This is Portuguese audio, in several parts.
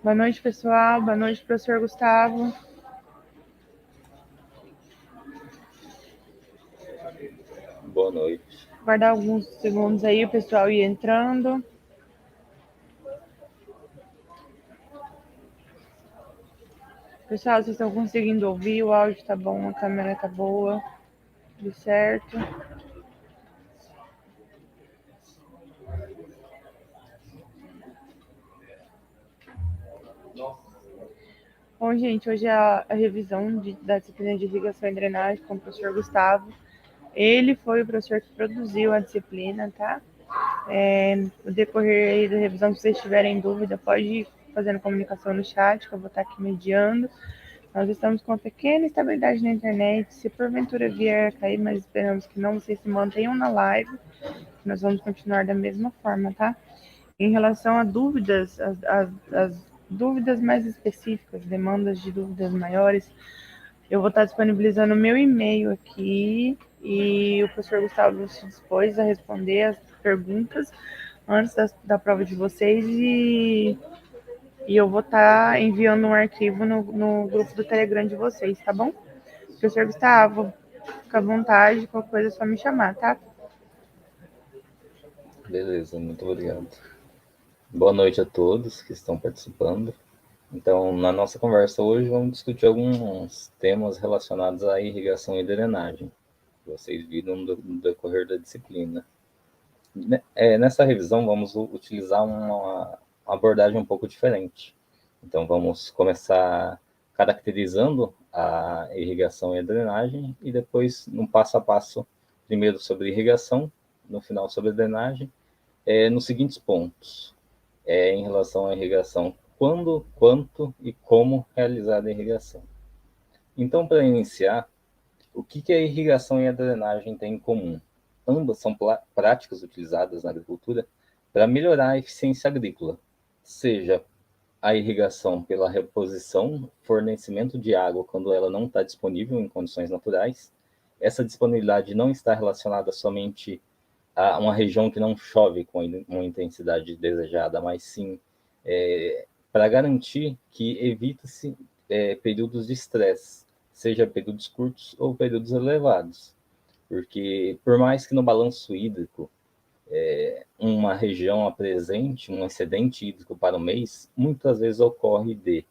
Boa noite, pessoal. Boa noite, professor Gustavo. Boa noite. Guardar alguns segundos aí, o pessoal ir entrando. Pessoal, vocês estão conseguindo ouvir? O áudio tá bom, a câmera tá boa. Tudo certo? Bom, gente, hoje é a revisão da disciplina de irrigação e drenagem com o professor Gustavo. Ele foi o professor que produziu a disciplina, tá? No decorrer aí da revisão, se vocês tiverem dúvida, pode ir fazendo comunicação no chat, que eu vou estar aqui mediando. Nós estamos com uma pequena estabilidade na internet. Se porventura vier a cair, mas esperamos que não, vocês se mantenham na live. Nós vamos continuar da mesma forma, tá? Em relação a dúvidas, as dúvidas mais específicas, demandas de dúvidas maiores, eu vou estar disponibilizando o meu e-mail aqui e o professor Gustavo se dispôs a responder as perguntas antes da prova de vocês e eu vou estar enviando um arquivo no grupo do Telegram de vocês, tá bom? Professor Gustavo, fica à vontade, qualquer coisa é só me chamar, tá? Beleza, muito obrigado. Boa noite a todos que estão participando. Então, na nossa conversa hoje, vamos discutir alguns temas relacionados à irrigação e drenagem, que vocês viram no decorrer da disciplina. Nessa revisão, vamos utilizar uma abordagem um pouco diferente. Então, vamos começar caracterizando a irrigação e a drenagem, e depois, num passo a passo, primeiro sobre irrigação, no final sobre a drenagem, nos seguintes pontos. Em relação à irrigação, quando, quanto e como realizar a irrigação. Então, para iniciar, o que a irrigação e a drenagem têm em comum? Ambas são práticas utilizadas na agricultura para melhorar a eficiência agrícola, seja a irrigação pela reposição, fornecimento de água quando ela não está disponível em condições naturais. Essa disponibilidade não está relacionada somente a uma região que não chove com uma intensidade desejada, mas sim para garantir que evita-se períodos de estresse, seja períodos curtos ou períodos elevados. Porque, por mais que no balanço hídrico uma região apresente um excedente hídrico para o mês, muitas vezes ocorre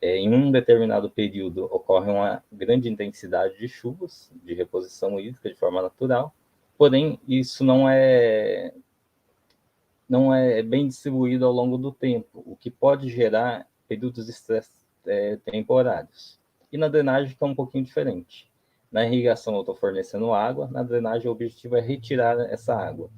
em um determinado período, ocorre uma grande intensidade de chuvas, de reposição hídrica de forma natural, porém, isso não é bem distribuído ao longo do tempo, o que pode gerar períodos de estresse temporários. E na drenagem que é um pouquinho diferente. Na irrigação eu estou fornecendo água, na drenagem o objetivo é retirar essa água.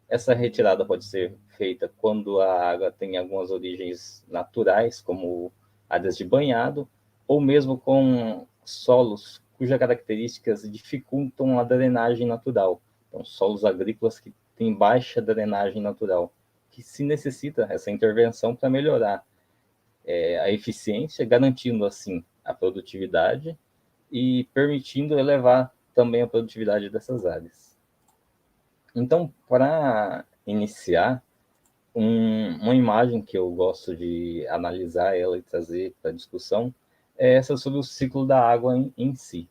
Essa retirada pode ser feita quando a água tem algumas origens naturais, como áreas de banhado, ou mesmo com solos cujas características dificultam a drenagem natural. Então, solos agrícolas que têm baixa drenagem natural, que se necessita essa intervenção para melhorar a eficiência, garantindo assim a produtividade e permitindo elevar também a produtividade dessas áreas. Então, para iniciar, uma imagem que eu gosto de analisar ela e trazer para discussão é essa sobre o ciclo da água em si.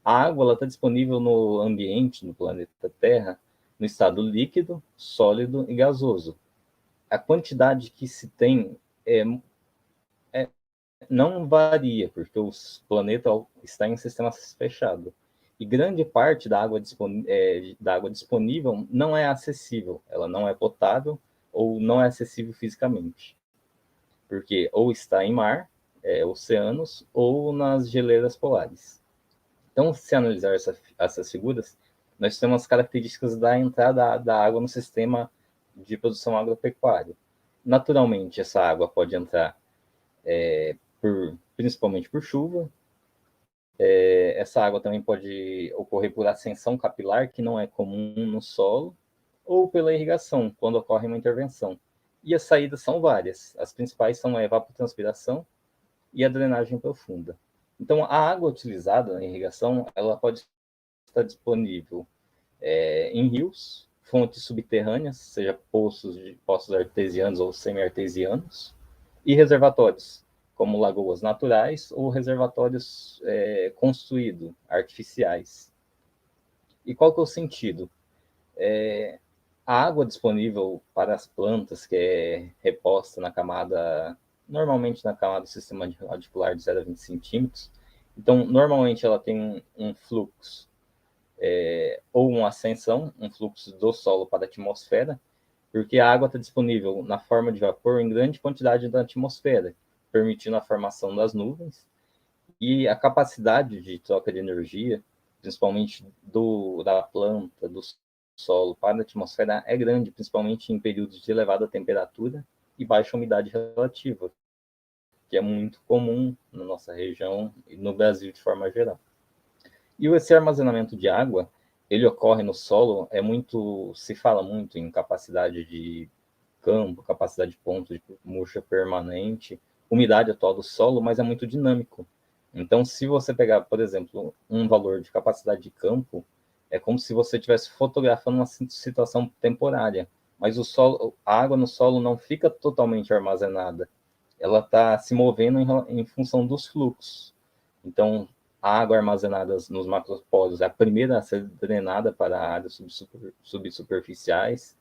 A água está disponível no ambiente, no planeta Terra, no estado líquido, sólido e gasoso. A quantidade que se tem não varia, porque o planeta está em sistema fechado. E grande parte da água disponível não é acessível, ela não é potável ou não é acessível fisicamente. Porque ou está em mar, oceanos, ou nas geleiras polares. Então, se analisar essas figuras, nós temos as características da entrada da água no sistema de produção agropecuária. Naturalmente, essa água pode entrar principalmente por chuva. Essa água também pode ocorrer por ascensão capilar, que não é comum no solo, ou pela irrigação, quando ocorre uma intervenção. E as saídas são várias. As principais são a evapotranspiração e a drenagem profunda. Então, a água utilizada na irrigação, ela pode estar disponível em rios, fontes subterrâneas, seja poços artesianos ou semi-artesianos, e reservatórios, como lagoas naturais ou reservatórios construídos, artificiais. E qual que é o sentido? A água disponível para as plantas, que é reposta na camada, normalmente na camada do sistema radicular de 0 a 20 centímetros, então, normalmente ela tem um fluxo ou uma ascensão, um fluxo do solo para a atmosfera, porque a água está disponível na forma de vapor em grande quantidade na atmosfera, permitindo a formação das nuvens, e a capacidade de troca de energia, principalmente da planta, do solo para a atmosfera, é grande, principalmente em períodos de elevada temperatura e baixa umidade relativa, que é muito comum na nossa região e no Brasil de forma geral. E esse armazenamento de água, ele ocorre no solo, se fala muito em capacidade de campo, capacidade de ponto de murcha permanente, umidade atual do solo, mas é muito dinâmico. Então, se você pegar, por exemplo, um valor de capacidade de campo, é como se você estivesse fotografando uma situação temporária, mas a água no solo não fica totalmente armazenada, ela está se movendo em função dos fluxos. Então, a água armazenada nos macroporos é a primeira a ser drenada para áreas subsuperficiais.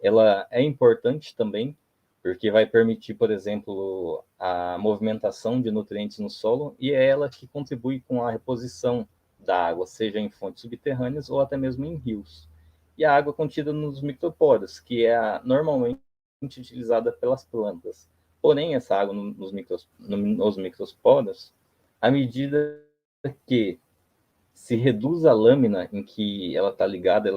Ela é importante também, porque vai permitir, por exemplo, a movimentação de nutrientes no solo, e é ela que contribui com a reposição da água, seja em fontes subterrâneas ou até mesmo em rios. E a água contida nos microporos, que é normalmente utilizada pelas plantas. Porém, essa água nos microporos, à medida que se reduz a lâmina em que ela está ligada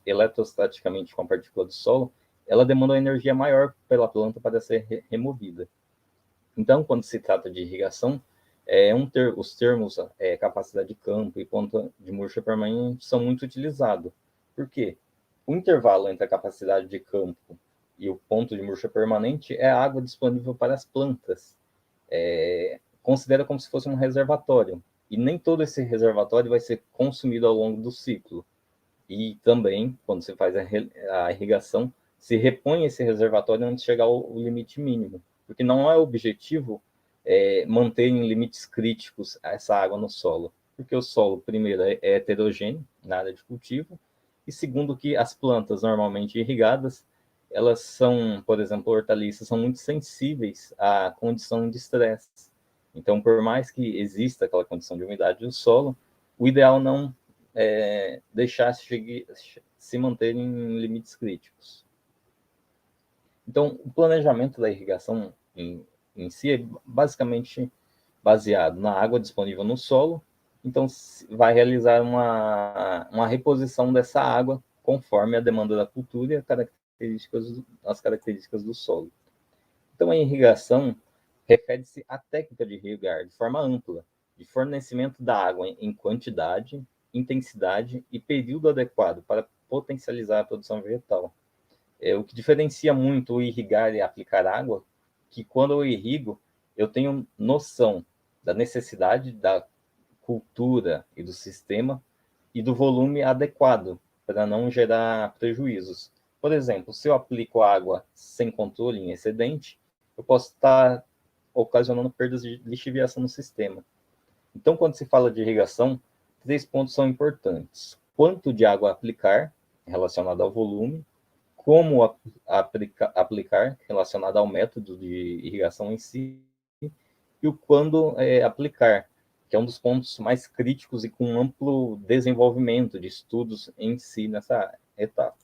eletrostaticamente com a partícula do solo, ela demanda uma energia maior pela planta para ser removida. Então, quando se trata de irrigação, os termos capacidade de campo e ponto de murcha permanente são muito utilizados. Por quê? O intervalo entre a capacidade de campo e o ponto de murcha permanente é a água disponível para as plantas. Considera como se fosse um reservatório. E nem todo esse reservatório vai ser consumido ao longo do ciclo. E também, quando você faz a irrigação, se repõe esse reservatório antes de chegar ao limite mínimo. Porque não é objetivo manter em limites críticos essa água no solo. Porque o solo, primeiro, é heterogêneo na área de cultivo, e segundo, que as plantas normalmente irrigadas, elas são, por exemplo, hortaliças, são muito sensíveis à condição de estresse. Então, por mais que exista aquela condição de umidade do solo, o ideal não deixar se manter em limites críticos. Então, o planejamento da irrigação em si é basicamente baseado na água disponível no solo. Então, vai realizar uma reposição dessa água conforme a demanda da cultura e as características do solo. Então, a irrigação refere-se à técnica de irrigar de forma ampla, de fornecimento da água em quantidade, intensidade e período adequado para potencializar a produção vegetal. O que diferencia muito o irrigar e aplicar água, que quando eu irrigo, eu tenho noção da necessidade da cultura e do sistema e do volume adequado para não gerar prejuízos. Por exemplo, se eu aplico água sem controle em excedente, eu posso estar ocasionando perdas de lixiviação no sistema. Então, quando se fala de irrigação, 3 pontos são importantes: quanto de água aplicar, relacionado ao volume; como aplicar, relacionado ao método de irrigação em si; e o quando aplicar, que é um dos pontos mais críticos e com amplo desenvolvimento de estudos em si nessa etapa.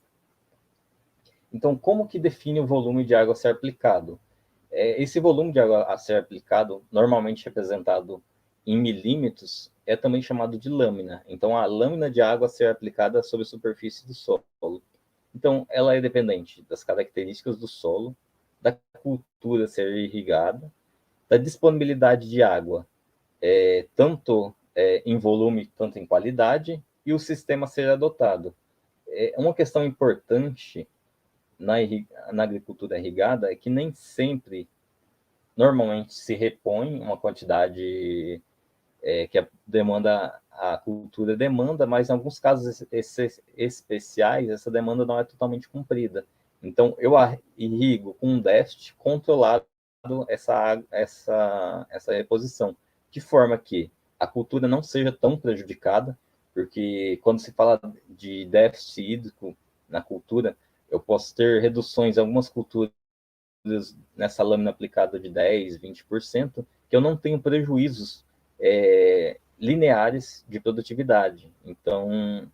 Então, como que define o volume de água a ser aplicado? Esse volume de água a ser aplicado, normalmente representado em milímetros, é também chamado de lâmina. Então, a lâmina de água a ser aplicada sobre a superfície do solo. Então, ela é dependente das características do solo, da cultura a ser irrigada, da disponibilidade de água, tanto em volume, tanto em qualidade, e o sistema a ser adotado. Uma questão importante na agricultura irrigada é que nem sempre, normalmente, se repõe uma quantidade que a cultura demanda, mas em alguns casos especiais, essa demanda não é totalmente cumprida. Então, eu irrigo com um déficit controlado essa reposição, de forma que a cultura não seja tão prejudicada, porque quando se fala de déficit hídrico na cultura, eu posso ter reduções em algumas culturas nessa lâmina aplicada de 10%, 20%, que eu não tenho prejuízos lineares de produtividade. Então, em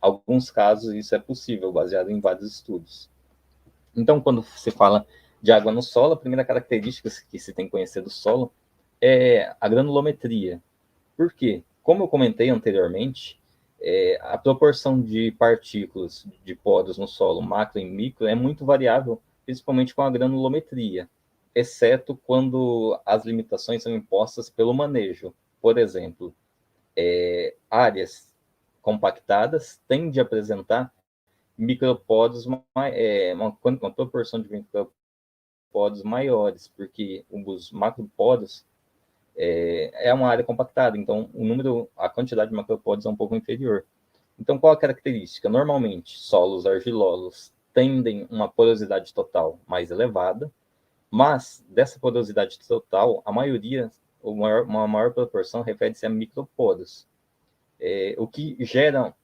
alguns casos, isso é possível, baseado em vários estudos. Então, quando se fala de água no solo, a primeira característica que se tem que conhecer do solo é a granulometria. Por quê? Como eu comentei anteriormente, a proporção de partículas de poros no solo, macro e micro, é muito variável, principalmente com a granulometria, exceto quando as limitações são impostas pelo manejo. Por exemplo, áreas compactadas tendem a apresentar microporos, uma proporção de microporos maiores, porque os macroporos é uma área compactada, então a quantidade de macropódios é um pouco inferior. Então, qual a característica? Normalmente, solos argilosos tendem uma porosidade total mais elevada, mas dessa porosidade total, a maioria, uma maior proporção, refere-se a microporos, o que gera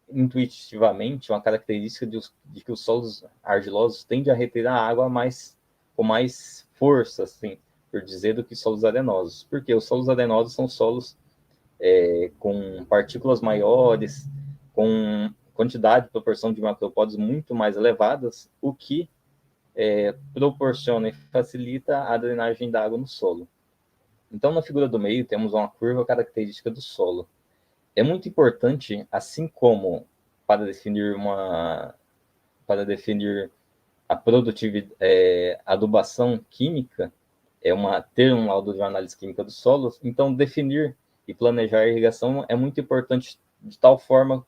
intuitivamente uma característica de que os solos argilosos tendem a reter a água com mais força, assim, por dizer, do que solos arenosos. Porque os solos arenosos são solos com partículas maiores, com quantidade, proporção de macropódios muito mais elevadas, o que proporciona e facilita a drenagem da água no solo. Então, na figura do meio, temos uma curva característica do solo. É muito importante, assim como para definir a produtividade, adubação química, ter um laudo de análise química dos solos, então definir e planejar a irrigação é muito importante, de tal forma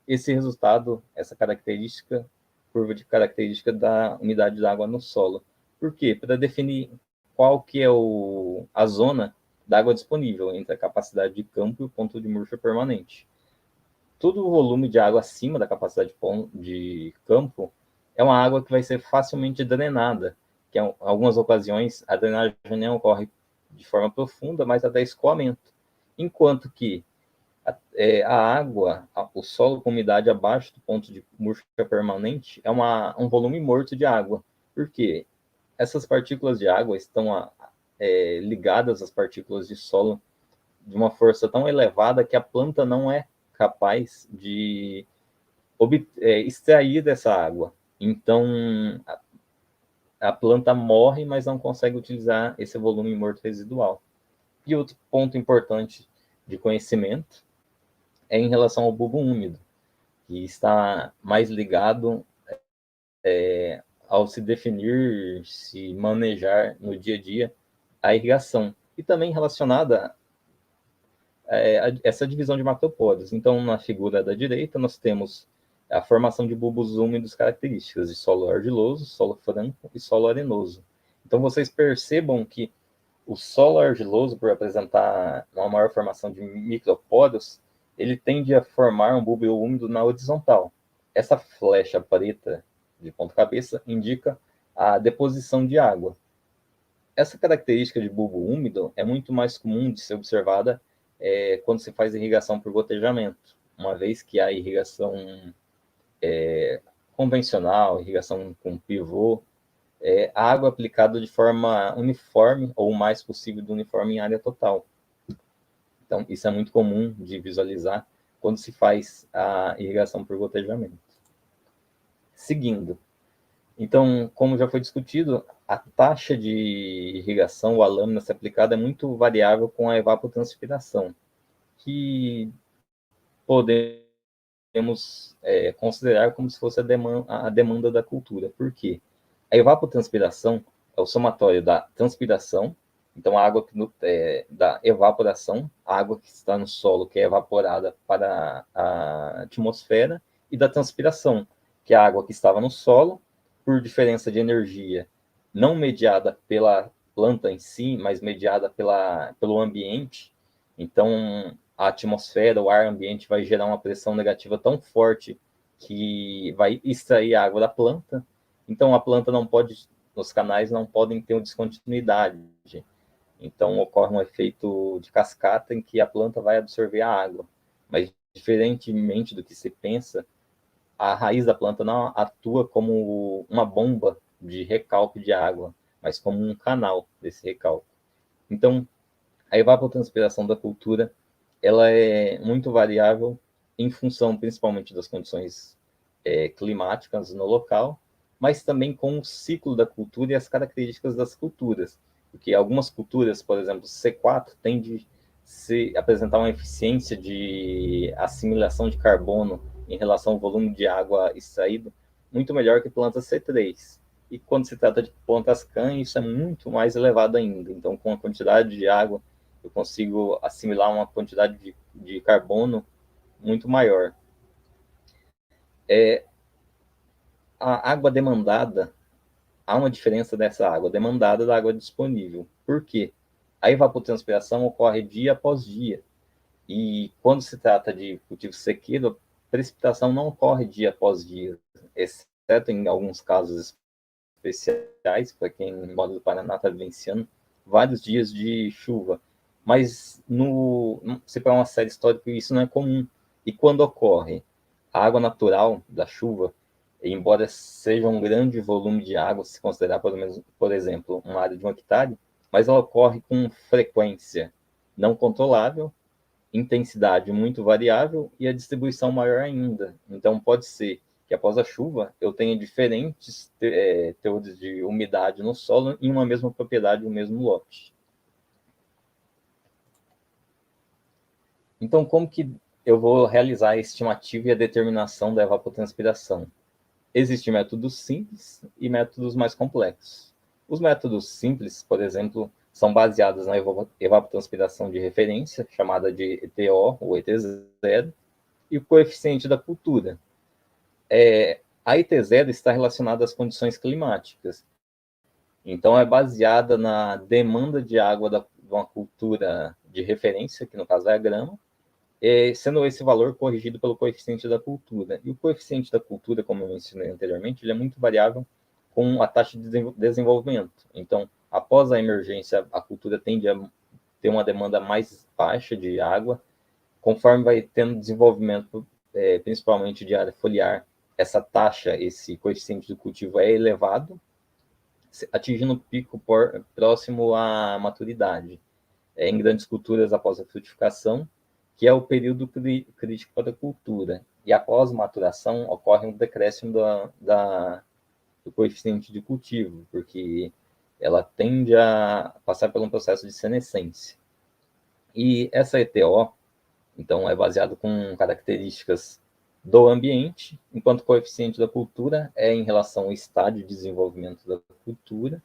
esse resultado, essa característica, curva de característica da umidade da água no solo. Por quê? Para definir qual que é a zona da água disponível entre a capacidade de campo e o ponto de murcha permanente. Todo o volume de água acima da capacidade de campo é uma água que vai ser facilmente drenada, que em algumas ocasiões a drenagem não ocorre de forma profunda, mas até escoamento. Enquanto que a água, o solo com umidade abaixo do ponto de murcha permanente, é um volume morto de água. Por quê? Essas partículas de água estão ligadas às partículas de solo de uma força tão elevada que a planta não é capaz de extrair dessa água. Então, a planta morre, mas não consegue utilizar esse volume morto residual. E outro ponto importante de conhecimento é em relação ao bulbo úmido, que está mais ligado ao se definir, se manejar no dia a dia a irrigação, e também relacionada essa divisão de macropódios. Então, na figura da direita, nós temos a formação de bulbos úmidos características de solo argiloso, solo franco e solo arenoso. Então, vocês percebam que o solo argiloso, por apresentar uma maior formação de micropódios, ele tende a formar um bulbo úmido na horizontal. Essa flecha preta de ponta cabeça indica a deposição de água. Essa característica de bulbo úmido é muito mais comum de ser observada quando se faz irrigação por gotejamento, uma vez que a irrigação convencional, irrigação com pivô, a água aplicada de forma uniforme, ou o mais possível do uniforme em área total. Então, isso é muito comum de visualizar quando se faz a irrigação por gotejamento. Seguindo. Então, como já foi discutido, a taxa de irrigação ou a lâmina se aplicada é muito variável com a evapotranspiração, que podemos considerar como se fosse a demanda da cultura. Por quê? A evapotranspiração é o somatório da transpiração, então a água da evaporação, a água que está no solo, que é evaporada para a atmosfera, e da transpiração, que é a água que estava no solo, por diferença de energia, não mediada pela planta em si, mas mediada pelo ambiente. Então, a atmosfera, o ar ambiente vai gerar uma pressão negativa tão forte que vai extrair a água da planta. Então, a planta não pode nos canais não podem ter uma descontinuidade. Então, ocorre um efeito de cascata em que a planta vai absorver a água. Mas, diferentemente do que se pensa, a raiz da planta não atua como uma bomba de recalque de água, mas como um canal desse recalque. Então, a evapotranspiração da cultura ela é muito variável em função principalmente das condições climáticas no local, mas também com o ciclo da cultura e as características das culturas. Porque algumas culturas, por exemplo, C4, tende a apresentar uma eficiência de assimilação de carbono em relação ao volume de água extraído muito melhor que plantas C3. E quando se trata de plantas CAN, isso é muito mais elevado ainda. Então, com a quantidade de água, eu consigo assimilar uma quantidade de carbono muito maior. A água demandada, há uma diferença dessa água demandada da água disponível. Por quê? A evapotranspiração ocorre dia após dia. E quando se trata de cultivo sequeiro, a precipitação não ocorre dia após dia, exceto em alguns casos especiais, para quem mora do Paraná está vivenciando vários dias de chuva. Mas se para uma série histórica isso não é comum. E quando ocorre a água natural da chuva, embora seja um grande volume de água, se considerar, por exemplo, uma área de 1 hectare, mas ela ocorre com frequência não controlável, intensidade muito variável e a distribuição maior ainda. Então, pode ser que após a chuva eu tenha diferentes teores de umidade no solo em uma mesma propriedade, um mesmo lote. Então, como que eu vou realizar a estimativa e a determinação da evapotranspiração? Existem métodos simples e métodos mais complexos. Os métodos simples, por exemplo, são baseados na evapotranspiração de referência, chamada de ETO ou ET0, e o coeficiente da cultura. A ET0 está relacionada às condições climáticas. Então, é baseada na demanda de água de uma cultura de referência, que no caso é a grama, sendo esse valor corrigido pelo coeficiente da cultura. E o coeficiente da cultura, como eu mencionei anteriormente, ele é muito variável com a taxa de desenvolvimento. Então, após a emergência, a cultura tende a ter uma demanda mais baixa de água. Conforme vai tendo desenvolvimento, principalmente de área foliar, essa taxa, esse coeficiente do cultivo é elevado, atingindo o pico próximo à maturidade. Em grandes culturas após a frutificação, que é o período crítico para a cultura. E após maturação, ocorre um decréscimo do coeficiente de cultivo, porque ela tende a passar por um processo de senescência. E essa ETO, então, é baseado com características do ambiente, enquanto o coeficiente da cultura é em relação ao estádio de desenvolvimento da cultura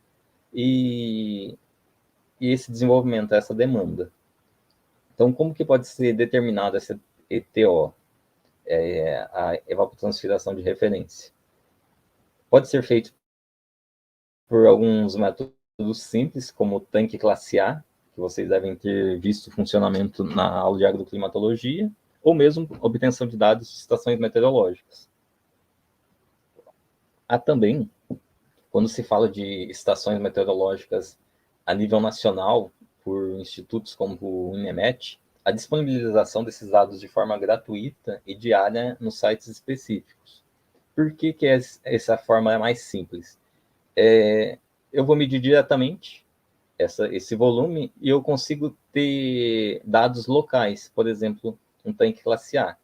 e esse desenvolvimento, essa demanda. Então, como que pode ser determinada essa ETO, a evapotranspiração de referência? Pode ser feito por alguns métodos simples, como o tanque classe A, que vocês devem ter visto o funcionamento na aula de agroclimatologia, ou mesmo obtenção de dados de estações meteorológicas. Há também, quando se fala de estações meteorológicas a nível nacional, por institutos como o INEMET, a disponibilização desses dados de forma gratuita e diária nos sites específicos. Por que essa forma é mais simples? Eu vou medir diretamente esse volume e eu consigo ter dados locais, por exemplo, um tanque classe A.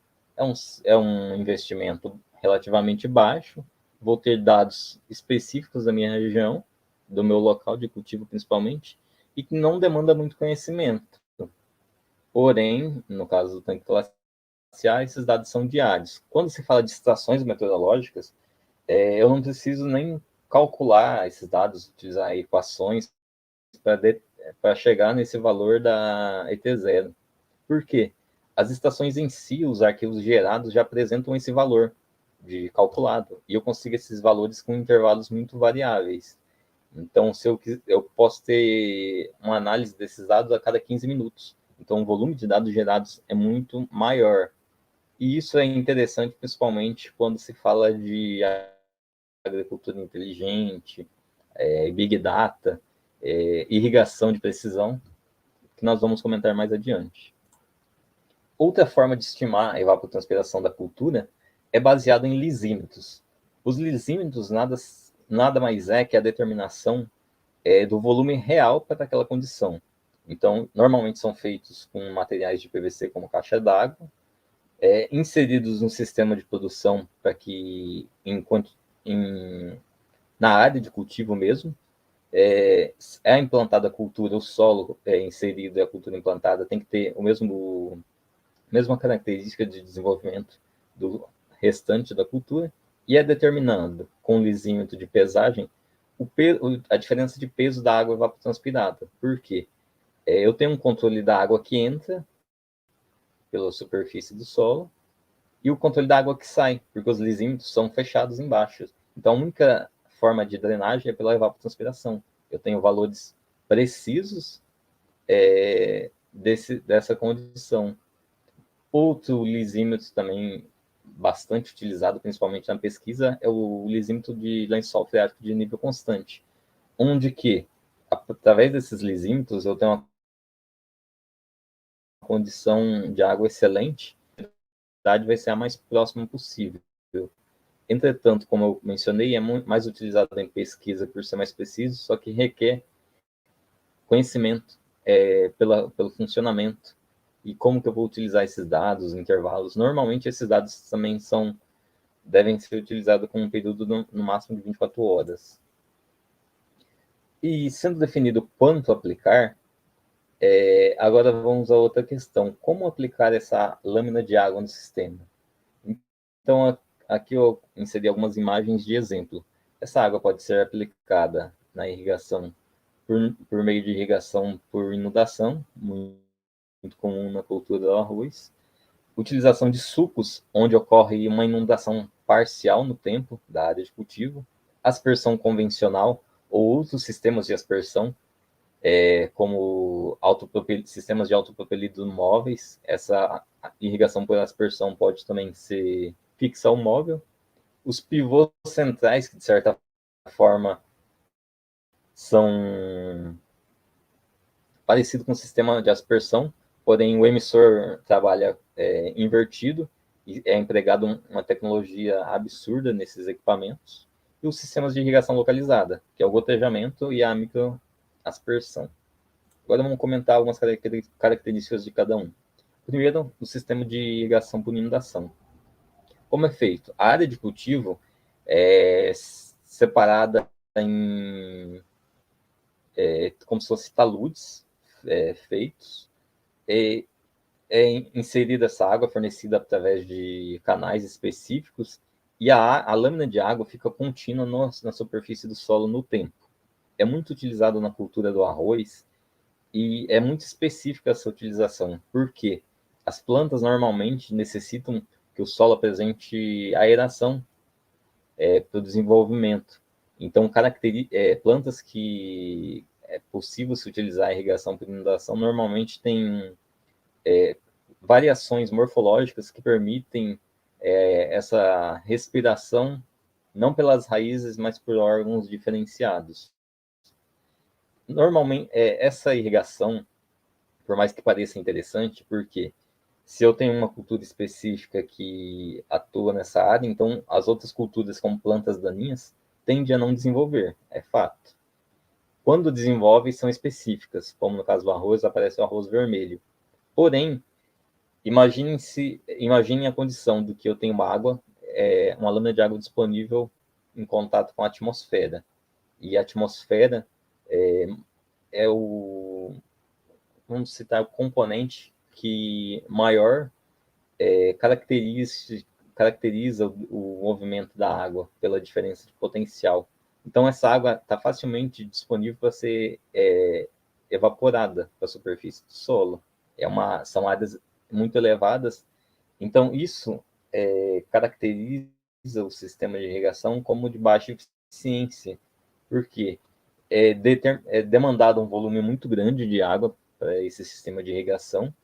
É um investimento relativamente baixo, vou ter dados específicos da minha região, do meu local de cultivo principalmente, e que não demanda muito conhecimento. Porém, no caso do tanque classe A, esses dados são diários. Quando se fala de estações meteorológicas, eu não preciso nem calcular esses dados, utilizar equações para chegar nesse valor da ET0. Por quê? As estações em si, os arquivos gerados já apresentam esse valor de calculado, e eu consigo esses valores com intervalos muito variáveis. Então, se eu posso ter uma análise desses dados a cada 15 minutos. Então, o volume de dados gerados é muito maior. E isso é interessante, principalmente quando se fala de agricultura inteligente, Big Data, irrigação de precisão, que nós vamos comentar mais adiante. Outra forma de estimar a evapotranspiração da cultura é baseada em lisímetros. Os lisímetros nada mais é que a determinação do volume real para aquela condição. Então, normalmente são feitos com materiais de PVC como caixa d'água, inseridos no sistema de produção para que, na área de cultivo mesmo, é implantada a cultura, o solo inserido e a cultura implantada tem que ter mesma característica de desenvolvimento do restante da cultura, e é determinado com o lisímetro de pesagem a diferença de peso da água evapotranspirada. Por quê? Eu tenho um controle da água que entra pela superfície do solo e o controle da água que sai, porque os lisímetros são fechados embaixo. Então, a única forma de drenagem é pela evapotranspiração. Eu tenho valores precisos dessa condição. Outro lisímetro também bastante utilizado, principalmente na pesquisa, é o lisímetro de lençol freático de nível constante, onde que, através desses lisímetros, eu tenho uma condição de água excelente, a vai ser a mais próxima possível. Entretanto, como eu mencionei, é muito mais utilizado em pesquisa por ser mais preciso, só que requer conhecimento pelo funcionamento e como que eu vou utilizar esses dados, intervalos. Normalmente, esses dados também devem ser utilizados com um período no máximo de 24 horas. E sendo definido quanto aplicar, agora vamos a outra questão. Como aplicar essa lâmina de água no sistema? Então, aqui eu inseri algumas imagens de exemplo. Essa água pode ser aplicada na irrigação por meio de irrigação por inundação, muito comum na cultura do arroz. Utilização de sulcos, onde ocorre uma inundação parcial no tempo da área de cultivo. Aspersão convencional ou outros sistemas de aspersão, como sistemas de autopropelido móveis. Essa irrigação por aspersão pode também ser fixa ou móvel. Os pivôs centrais, que de certa forma são parecidos com o sistema de aspersão, porém o emissor trabalha invertido e é empregado uma tecnologia absurda nesses equipamentos. E os sistemas de irrigação localizada, que é o gotejamento e a microaspersão. Agora vamos comentar algumas características de cada um. Primeiro, o sistema de irrigação por inundação. Como é feito? A área de cultivo é separada como se fossem taludes feitos, inserida essa água fornecida através de canais específicos, e a lâmina de água fica contínua na superfície do solo no tempo. É muito utilizado na cultura do arroz, e é muito específica essa utilização, porque as plantas normalmente necessitam que o solo apresente aeração para o desenvolvimento. Então, plantas que é possível se utilizar a irrigação por inundação normalmente têm variações morfológicas que permitem essa respiração, não pelas raízes, mas por órgãos diferenciados. Normalmente, essa irrigação, por mais que pareça interessante, porque se eu tenho uma cultura específica que atua nessa área, então as outras culturas, como plantas daninhas, tendem a não desenvolver, é fato. Quando desenvolvem, são específicas, como no caso do arroz, aparece o arroz vermelho. Porém, imaginem a condição do que eu tenho uma lâmina de água disponível em contato com a atmosfera. E a atmosfera vamos citar, o componente que maior caracteriza o movimento da água pela diferença de potencial. Então, essa água está facilmente disponível para ser evaporada para a superfície do solo. São áreas muito elevadas. Então, isso caracteriza o sistema de irrigação como de baixa eficiência, porque é demandado um volume muito grande de água para esse sistema de irrigação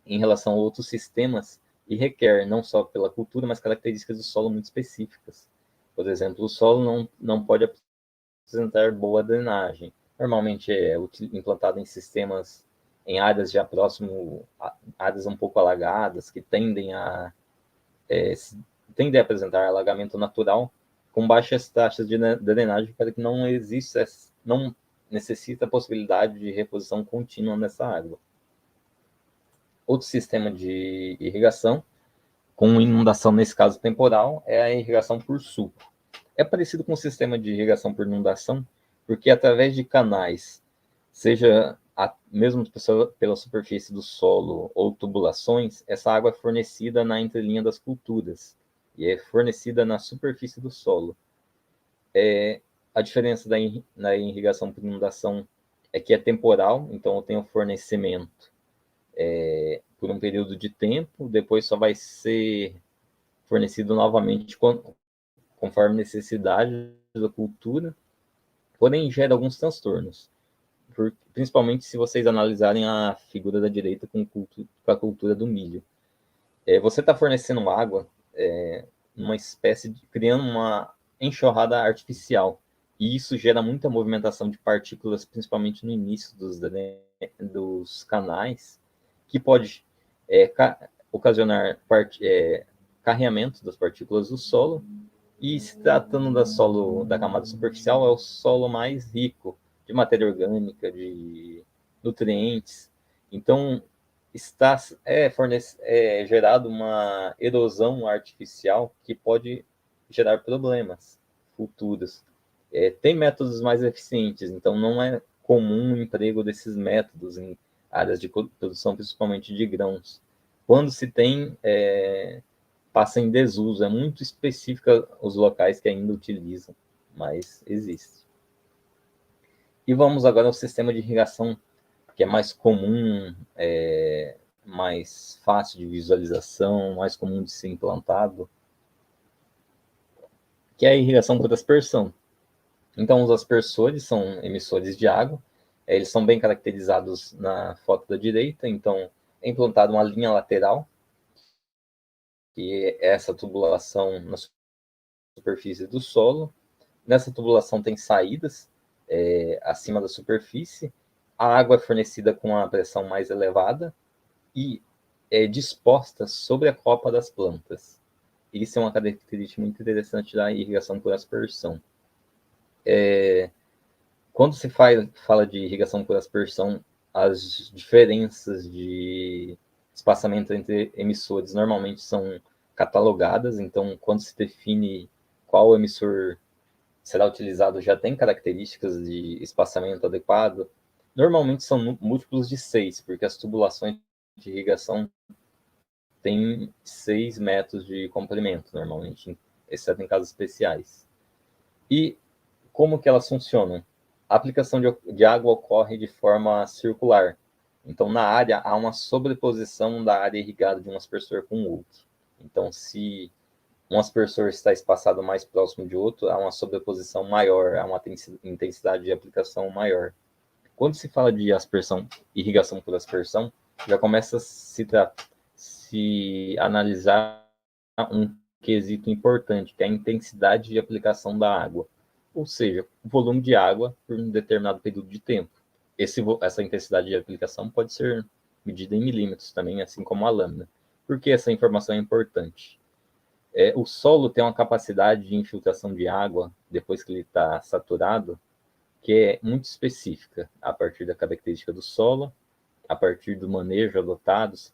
em relação a outros sistemas e requer não só pela cultura, mas características do solo muito específicas. Por exemplo, o solo não pode apresentar boa drenagem. Normalmente é implantado em sistemas em áreas já próximo, áreas um pouco alagadas, que tendem a apresentar alagamento natural, com baixas taxas de drenagem, para que não exista, não necessita a possibilidade de reposição contínua nessa água. Outro sistema de irrigação, com inundação, nesse caso temporal, é a irrigação por suco. É parecido com o sistema de irrigação por inundação, porque através de canais, seja mesmo pela superfície do solo ou tubulações, essa água é fornecida na entrelinha das culturas e é fornecida na superfície do solo. A diferença na irrigação por inundação é que é temporal, então eu tenho fornecimento por um período de tempo, depois só vai ser fornecido novamente conforme necessidade da cultura, porém gera alguns transtornos, principalmente se vocês analisarem a figura da direita com a cultura do milho. Você está fornecendo água uma espécie de criando uma enxurrada artificial, e isso gera muita movimentação de partículas, principalmente no início dos canais, que pode ocasionar carreamento das partículas do solo. E se tratando da camada superficial, é o solo mais rico de matéria orgânica, de nutrientes. Então, gerado uma erosão artificial que pode gerar problemas futuros. Tem métodos mais eficientes, então não é comum o emprego desses métodos em áreas de produção, principalmente de grãos. Quando se tem, passa em desuso. É muito específica os locais que ainda utilizam, mas existe. E vamos agora ao sistema de irrigação, que é mais comum, mais fácil de visualização, mais comum de ser implantado, que é a irrigação por aspersão. Então, os aspersores são emissores de água, eles são bem caracterizados na foto da direita. Então, é implantada uma linha lateral, que é essa tubulação na superfície do solo. Nessa tubulação tem saídas acima da superfície. A água é fornecida com a pressão mais elevada e é disposta sobre a copa das plantas. Isso é uma característica muito interessante da irrigação por aspersão. Quando se fala de irrigação por aspersão, as diferenças de espaçamento entre emissores normalmente são catalogadas. Então, quando se define qual emissor será utilizado, já tem características de espaçamento adequado. Normalmente são múltiplos de 6, porque as tubulações de irrigação têm 6 metros de comprimento, normalmente, exceto em casos especiais. E como que elas funcionam? A aplicação de água ocorre de forma circular. Então, na área, há uma sobreposição da área irrigada de um aspersor com o outro. Então, se um aspersor está espaçado mais próximo de outro, há uma sobreposição maior, há uma intensidade de aplicação maior. Quando se fala de irrigação por aspersão, já começa a se analisar um quesito importante, que é a intensidade de aplicação da água, ou seja, o volume de água por um determinado período de tempo. Essa intensidade de aplicação pode ser medida em milímetros também, assim como a lâmina. Por que essa informação é importante? O solo tem uma capacidade de infiltração de água, depois que ele está saturado, que é muito específica, a partir da característica do solo, a partir do manejo adotado, se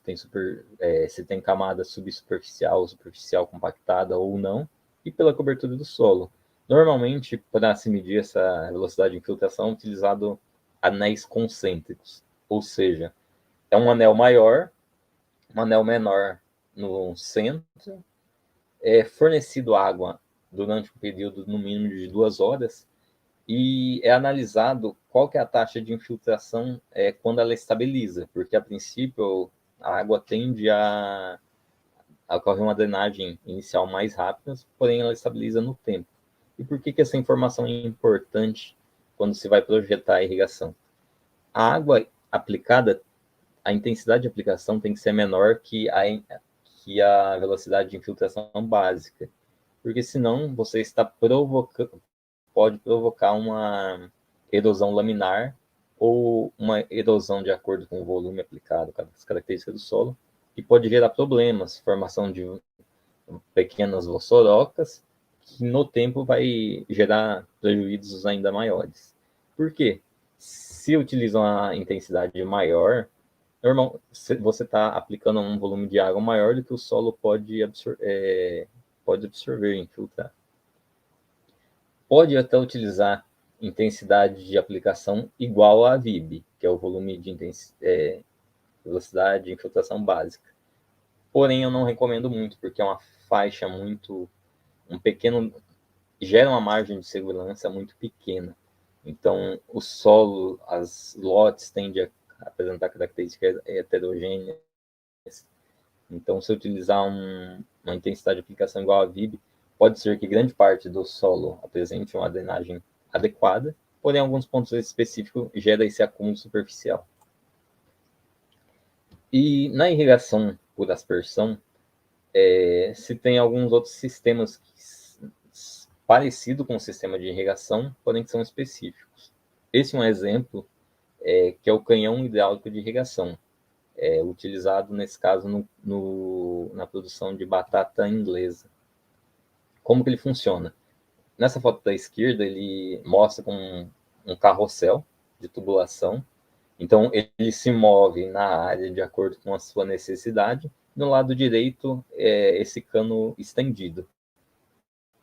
tem camada subsuperficial ou superficial compactada ou não, e pela cobertura do solo. Normalmente, para se medir essa velocidade de infiltração, é utilizado anéis concêntricos, ou seja, é um anel maior, um anel menor no centro, é fornecido água durante um período no mínimo de 2 horas, e é analisado qual que é a taxa de infiltração quando ela estabiliza, porque a princípio a água tende a ocorrer uma drenagem inicial mais rápida, porém ela estabiliza no tempo. E por que essa informação é importante quando se vai projetar a irrigação? A água aplicada, a intensidade de aplicação tem que ser menor que a velocidade de infiltração básica, porque senão você está pode provocar uma erosão laminar ou uma erosão de acordo com o volume aplicado, com as características do solo, e pode gerar problemas, formação de pequenas vossorocas, que no tempo vai gerar prejuízos ainda maiores. Por quê? Se utiliza uma intensidade maior, normal, você está aplicando um volume de água maior do que o solo pode absorver e infiltrar. Pode até utilizar intensidade de aplicação igual à VIB, que é o volume de velocidade de infiltração básica. Porém, eu não recomendo muito, porque é uma faixa gera uma margem de segurança muito pequena. Então, o solo, as lotes tendem a apresentar características heterogêneas. Então, se utilizar uma intensidade de aplicação igual a VIB, pode ser que grande parte do solo apresente uma drenagem adequada, porém, em alguns pontos específicos, gera esse acúmulo superficial. E na irrigação por aspersão, se tem alguns outros sistemas parecidos com o sistema de irrigação, porém que são específicos. Esse é um exemplo que é o canhão hidráulico de irrigação, utilizado, nesse caso, na produção de batata inglesa. Como que ele funciona? Nessa foto da esquerda, ele mostra com um carrossel de tubulação. Então, ele se move na área de acordo com a sua necessidade. No lado direito, esse cano estendido.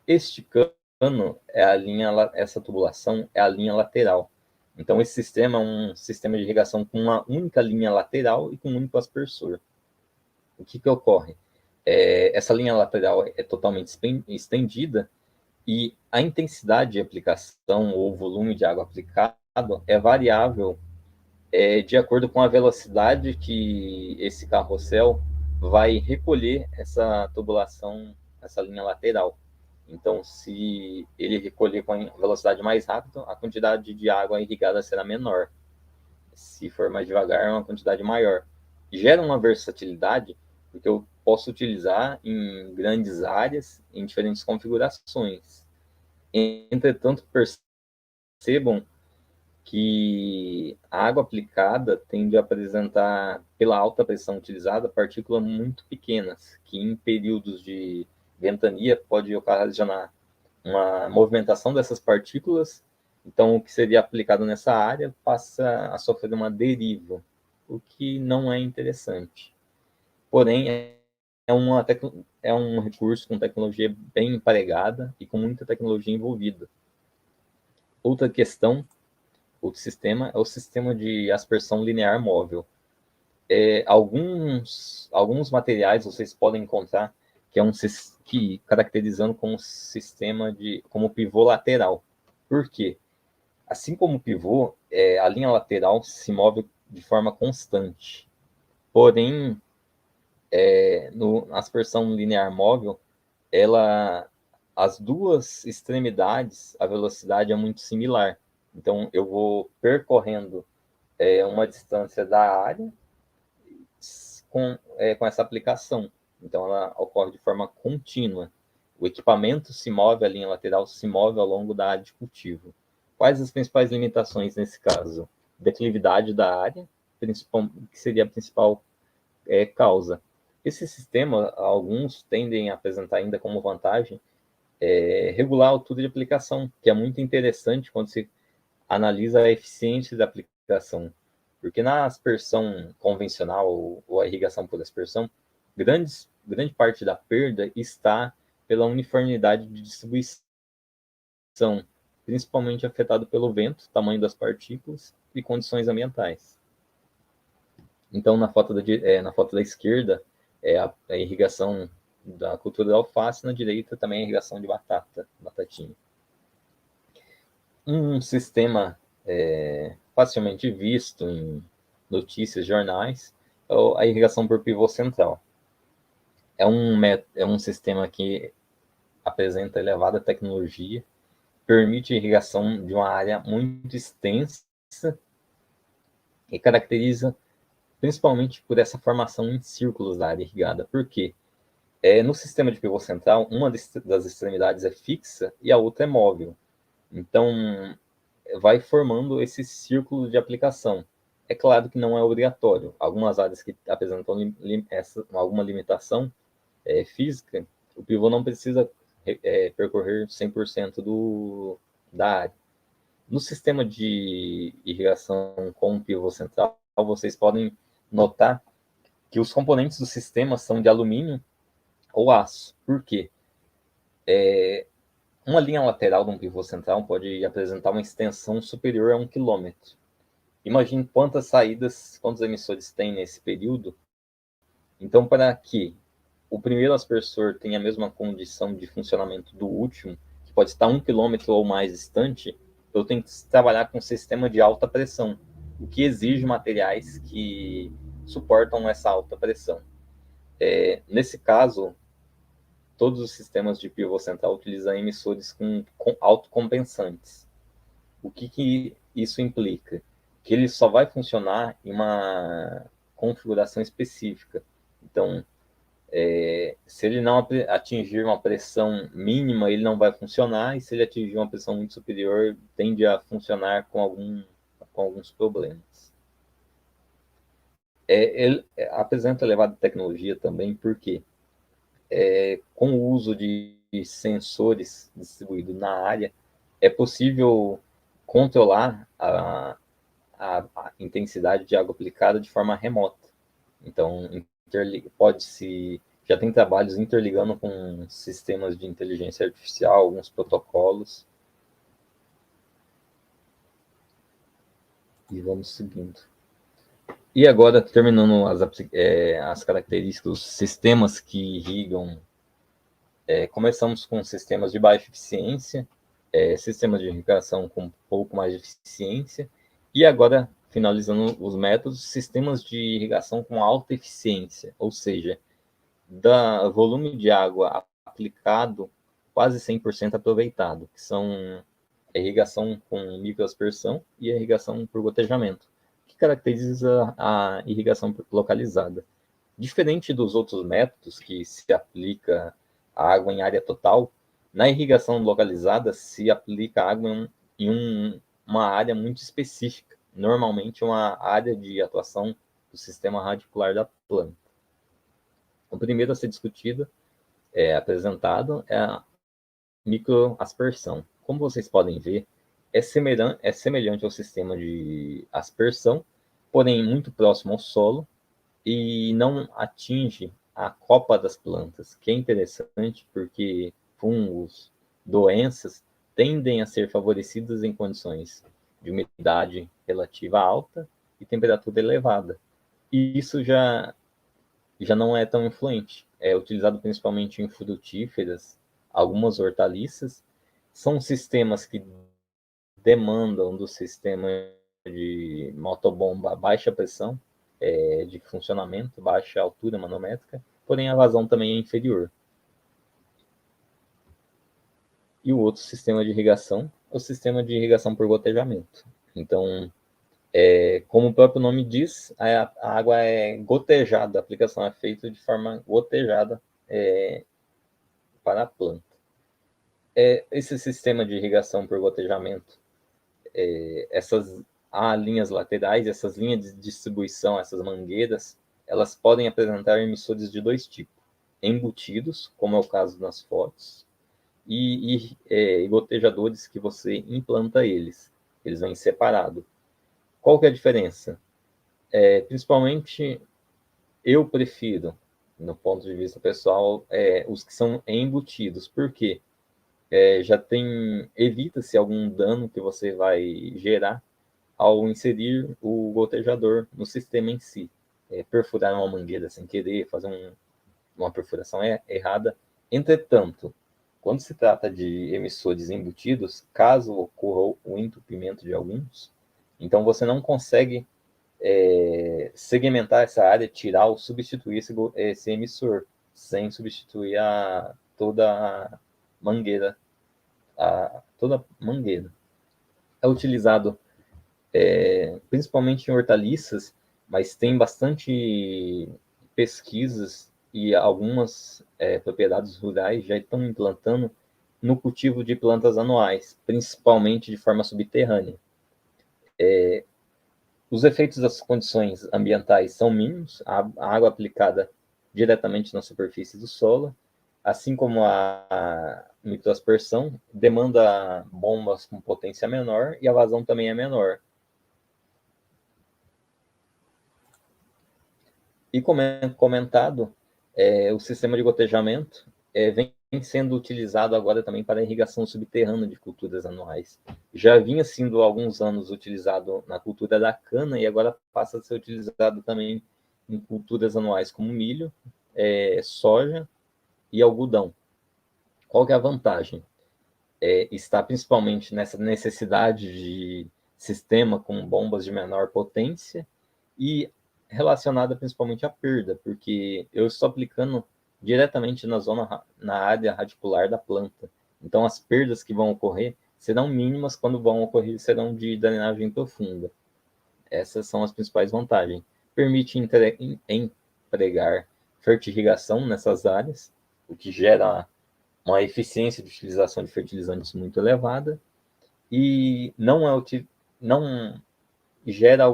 Este cano essa tubulação é a linha lateral. Então, esse sistema é um sistema de irrigação com uma única linha lateral e com um único aspersor. O que ocorre? Essa linha lateral é totalmente estendida e a intensidade de aplicação ou volume de água aplicado é variável de acordo com a velocidade que esse carrossel vai recolher essa tubulação, essa linha lateral. Então, se ele recolher com a velocidade mais rápida, a quantidade de água irrigada será menor. Se for mais devagar, uma quantidade maior. Gera uma versatilidade, porque eu posso utilizar em grandes áreas, em diferentes configurações. Entretanto, percebam que a água aplicada tende a apresentar, pela alta pressão utilizada, partículas muito pequenas, que em períodos de ventania pode ocasionar uma movimentação dessas partículas. Então, o que seria aplicado nessa área passa a sofrer uma deriva, o que não é interessante. Porém, é um recurso com tecnologia bem empregada e com muita tecnologia envolvida. Outra questão, outro sistema, é o sistema de aspersão linear móvel. Alguns materiais vocês podem encontrar que caracterizando como sistema como pivô lateral. Por quê? Assim como o pivô, a linha lateral se move de forma constante. Porém, na aspersão linear móvel, as duas extremidades, a velocidade é muito similar. Então, eu vou percorrendo uma distância da área com essa aplicação. Então, ela ocorre de forma contínua. O equipamento se move, a linha lateral se move ao longo da área de cultivo. Quais as principais limitações nesse caso? Declividade da área, que seria a principal causa. Esse sistema, alguns tendem a apresentar ainda como vantagem regular a altura de aplicação, que é muito interessante quando se analisa a eficiência da aplicação. Porque na aspersão convencional ou a irrigação por aspersão, grande parte da perda está pela uniformidade de distribuição, principalmente afetado pelo vento, tamanho das partículas e condições ambientais. Então, na foto da esquerda, é a irrigação da cultura da alface, na direita também a irrigação de batatinha. Um sistema facilmente visto em notícias, jornais, é a irrigação por pivô central. É um sistema que apresenta elevada tecnologia, permite a irrigação de uma área muito extensa e caracteriza principalmente por essa formação em círculos da área irrigada. Por quê? No sistema de pivô central, uma das extremidades é fixa e a outra é móvel. Então, vai formando esse círculo de aplicação. É claro que não é obrigatório. Algumas áreas que apresentam alguma limitação física, o pivô não precisa percorrer 100% da área. No sistema de irrigação com pivô central, vocês podem notar que os componentes do sistema são de alumínio ou aço. Por quê? Uma linha lateral de um pivô central pode apresentar uma extensão superior a 1 km. Imagine quantos emissores tem nesse período. Então, para que o primeiro aspersor tenha a mesma condição de funcionamento do último, que pode estar 1 km ou mais distante, eu tenho que trabalhar com um sistema de alta pressão, o que exige materiais que suportam essa alta pressão. Nesse caso, todos os sistemas de pivô central utilizam emissores com autocompensantes. O que isso implica? Que ele só vai funcionar em uma configuração específica. Então, se ele não atingir uma pressão mínima, ele não vai funcionar, e se ele atingir uma pressão muito superior, tende a funcionar com alguns problemas. Ele apresenta elevada tecnologia também, porque com o uso de sensores distribuídos na área, é possível controlar a intensidade de água aplicada de forma remota. Então, já tem trabalhos interligando com sistemas de inteligência artificial, alguns protocolos. E vamos seguindo. E agora, terminando as características dos sistemas que irrigam, começamos com sistemas de baixa eficiência, sistemas de irrigação com um pouco mais de eficiência, e agora, finalizando os métodos, sistemas de irrigação com alta eficiência, ou seja, da volume de água aplicado, quase 100% aproveitado, que são a irrigação com microaspersão e a irrigação por gotejamento, que caracteriza a irrigação localizada. Diferente dos outros métodos, que se aplica a água em área total, na irrigação localizada se aplica a água em uma área muito específica, normalmente uma área de atuação do sistema radicular da planta. O primeiro a ser discutido, apresentado, é a microaspersão. Como vocês podem ver, é semelhante ao sistema de aspersão, porém muito próximo ao solo e não atinge a copa das plantas, que é interessante porque fungos, doenças tendem a ser favorecidos em condições de umidade relativa alta e temperatura elevada. E isso já não é tão influente. É utilizado principalmente em frutíferas, algumas hortaliças. São sistemas que demandam do sistema de motobomba baixa pressão, de funcionamento, baixa altura manométrica, porém a vazão também é inferior. E o outro sistema de irrigação é o sistema de irrigação por gotejamento. Então, como o próprio nome diz, a água é gotejada, a aplicação é feita de forma gotejada para a planta. Esse sistema de irrigação por gotejamento, essas linhas laterais, essas linhas de distribuição, essas mangueiras, elas podem apresentar emissores de dois tipos: embutidos, como é o caso nas fotos, e gotejadores que você implanta eles vêm separados. Qual que é a diferença? Principalmente, eu prefiro, no ponto de vista pessoal, os que são embutidos. Por quê? Evita-se algum dano que você vai gerar ao inserir o gotejador no sistema em si. Perfurar uma mangueira sem querer, fazer uma perfuração errada. Entretanto, quando se trata de emissores embutidos, caso ocorra o entupimento de alguns, então você não consegue segmentar essa área, tirar ou substituir esse emissor, sem substituir toda a mangueira. Toda mangueira. É utilizado principalmente em hortaliças, mas tem bastante pesquisas e algumas propriedades rurais já estão implantando no cultivo de plantas anuais, principalmente de forma subterrânea. Os efeitos das condições ambientais são mínimos, a água aplicada diretamente na superfície do solo, assim como a microaspersão, demanda bombas com potência menor e a vazão também é menor. E como é comentado, o sistema de gotejamento vem sendo utilizado agora também para irrigação subterrânea de culturas anuais. Já vinha sendo há alguns anos utilizado na cultura da cana e agora passa a ser utilizado também em culturas anuais como milho, soja e algodão. Qual que é a vantagem? Está principalmente nessa necessidade de sistema com bombas de menor potência e relacionada principalmente à perda, porque eu estou aplicando diretamente na área radicular da planta. Então, as perdas que vão ocorrer serão mínimas, quando vão ocorrer serão de drenagem profunda. Essas são as principais vantagens. Permite empregar fertirrigação nessas áreas, o que gera uma eficiência de utilização de fertilizantes muito elevada e não gera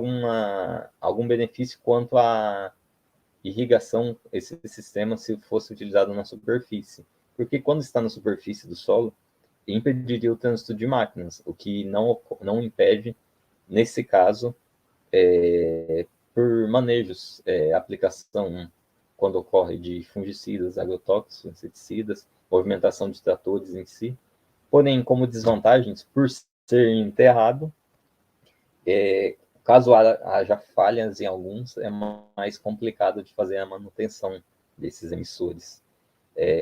algum benefício quanto à irrigação, esse sistema, se fosse utilizado na superfície. Porque quando está na superfície do solo, impediria o trânsito de máquinas, o que não impede, nesse caso, por manejos, aplicação, quando ocorre de fungicidas, agrotóxicos, inseticidas, movimentação de tratores em si. Porém, como desvantagens, por ser enterrado, caso haja falhas em alguns, é mais complicado de fazer a manutenção desses emissores.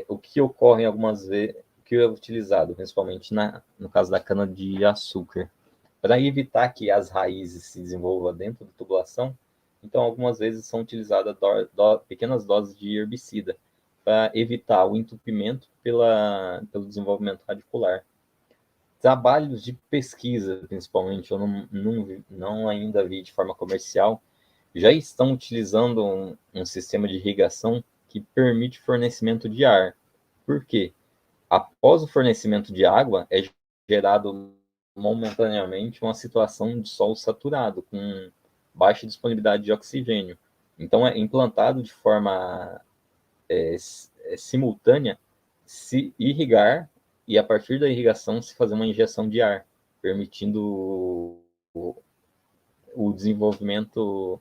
O que ocorre algumas vezes, o que é utilizado, principalmente no caso da cana-de-açúcar, para evitar que as raízes se desenvolvam dentro da tubulação, então algumas vezes são utilizadas pequenas doses de herbicida para evitar o entupimento pelo desenvolvimento radicular. Trabalhos de pesquisa, principalmente, eu não ainda vi de forma comercial, já estão utilizando um sistema de irrigação que permite fornecimento de ar. Por quê? Após o fornecimento de água, é gerado momentaneamente uma situação de solo saturado, com baixa disponibilidade de oxigênio. Então, é implantado de forma simultânea se irrigar e, a partir da irrigação, se fazer uma injeção de ar, permitindo o desenvolvimento,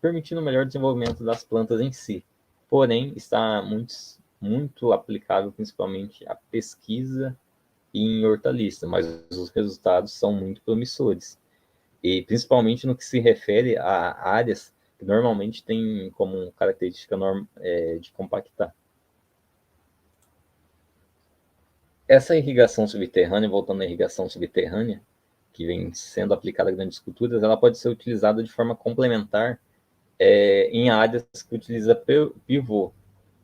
permitindo o melhor desenvolvimento das plantas em si. Porém, está muito aplicável principalmente à pesquisa e em hortaliça, mas os resultados são muito promissores. E principalmente no que se refere a áreas que normalmente têm como característica de compactar. Essa irrigação subterrânea, voltando à irrigação subterrânea, que vem sendo aplicada a grandes culturas, ela pode ser utilizada de forma complementar em áreas que utiliza pivô,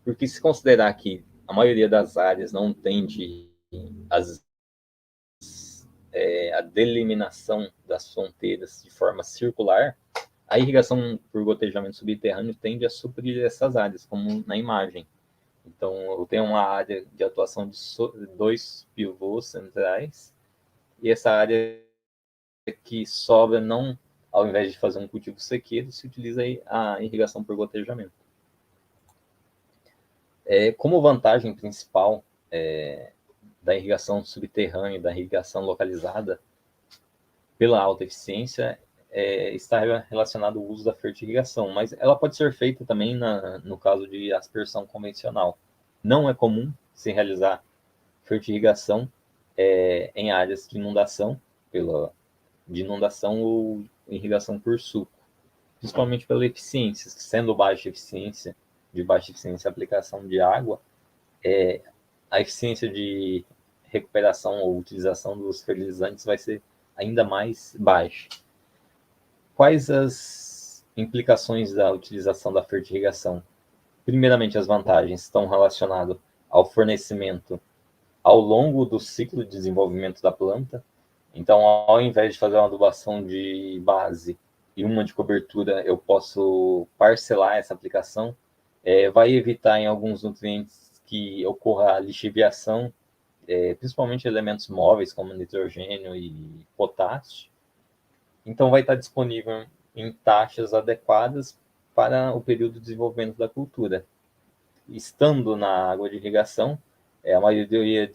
porque se considerar que a maioria das áreas não tende a delimitação das fronteiras de forma circular, a irrigação por gotejamento subterrâneo tende a suprir essas áreas, como na imagem. Então, eu tenho uma área de atuação de 2 pivôs centrais, e essa área que sobra, não, ao invés de fazer um cultivo sequeiro, se utiliza a irrigação por gotejamento. Como vantagem principal da irrigação subterrânea, da irrigação localizada, pela alta eficiência, está relacionado ao uso da fertirrigação, mas ela pode ser feita também no caso de aspersão convencional. Não é comum se realizar fertirrigação em áreas de inundação, ou irrigação por suco, principalmente pela eficiência, sendo de baixa eficiência a aplicação de água, a eficiência de recuperação ou utilização dos fertilizantes vai ser ainda mais baixa. Quais as implicações da utilização da fertirrigação? Primeiramente, as vantagens estão relacionadas ao fornecimento ao longo do ciclo de desenvolvimento da planta. Então, ao invés de fazer uma adubação de base e uma de cobertura, eu posso parcelar essa aplicação. Vai evitar em alguns nutrientes que ocorra a lixiviação principalmente elementos móveis como nitrogênio e potássio. Então, vai estar disponível em taxas adequadas para o período de desenvolvimento da cultura. Estando na água de irrigação, a maioria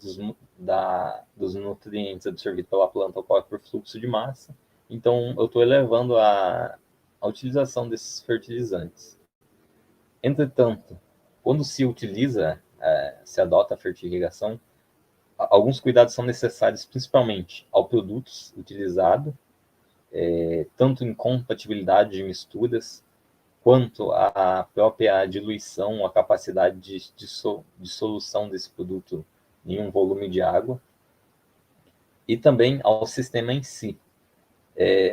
dos nutrientes absorvidos pela planta ocorre por fluxo de massa. Então, eu estou elevando a utilização desses fertilizantes. Entretanto, quando se utiliza, se adota a fertirrigação, alguns cuidados são necessários, principalmente ao produto utilizado, tanto em compatibilidade de misturas, quanto à própria diluição, a capacidade de solução desse produto em um volume de água, e também ao sistema em si.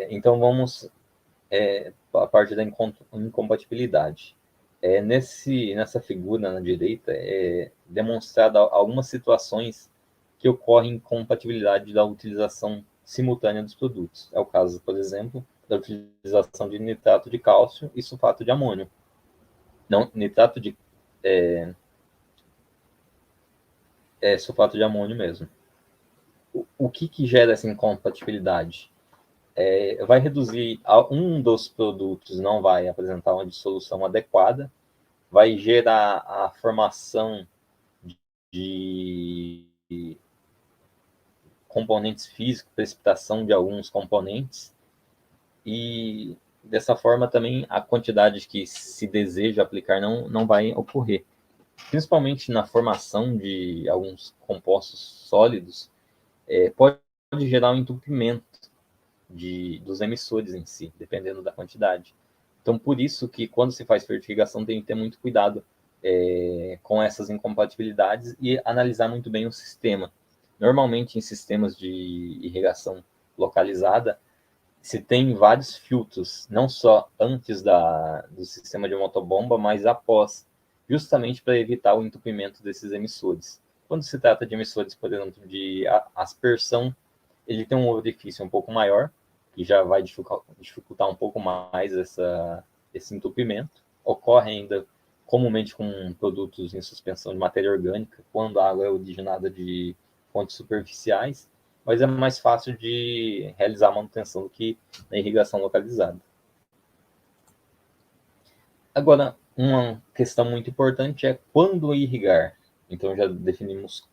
Então, vamos a parte da incompatibilidade. Nessa figura na direita, demonstrada algumas situações que ocorrem incompatibilidade da utilização simultânea dos produtos. É o caso, por exemplo, da utilização de nitrato de cálcio e sulfato de amônio. Não, nitrato de sulfato de amônio mesmo. O que gera essa incompatibilidade? Vai reduzir, um dos produtos não vai apresentar uma dissolução adequada, vai gerar a formação de componentes físicos, precipitação de alguns componentes, e dessa forma também a quantidade que se deseja aplicar não vai ocorrer. Principalmente na formação de alguns compostos sólidos, pode gerar um entupimento dos emissores em si, dependendo da quantidade. Então, por isso que quando se faz fertirrigação tem que ter muito cuidado com essas incompatibilidades e analisar muito bem o sistema. Normalmente, em sistemas de irrigação localizada, se tem vários filtros, não só antes do sistema de motobomba, mas após, justamente para evitar o entupimento desses emissores. Quando se trata de emissores, por exemplo, de aspersão, ele tem um orifício um pouco maior, que já vai dificultar um pouco mais esse entupimento. Ocorre ainda comumente com produtos em suspensão de matéria orgânica, quando a água é originada de fontes superficiais, mas é mais fácil de realizar a manutenção do que na irrigação localizada. Agora, uma questão muito importante é quando irrigar. Então, já definimos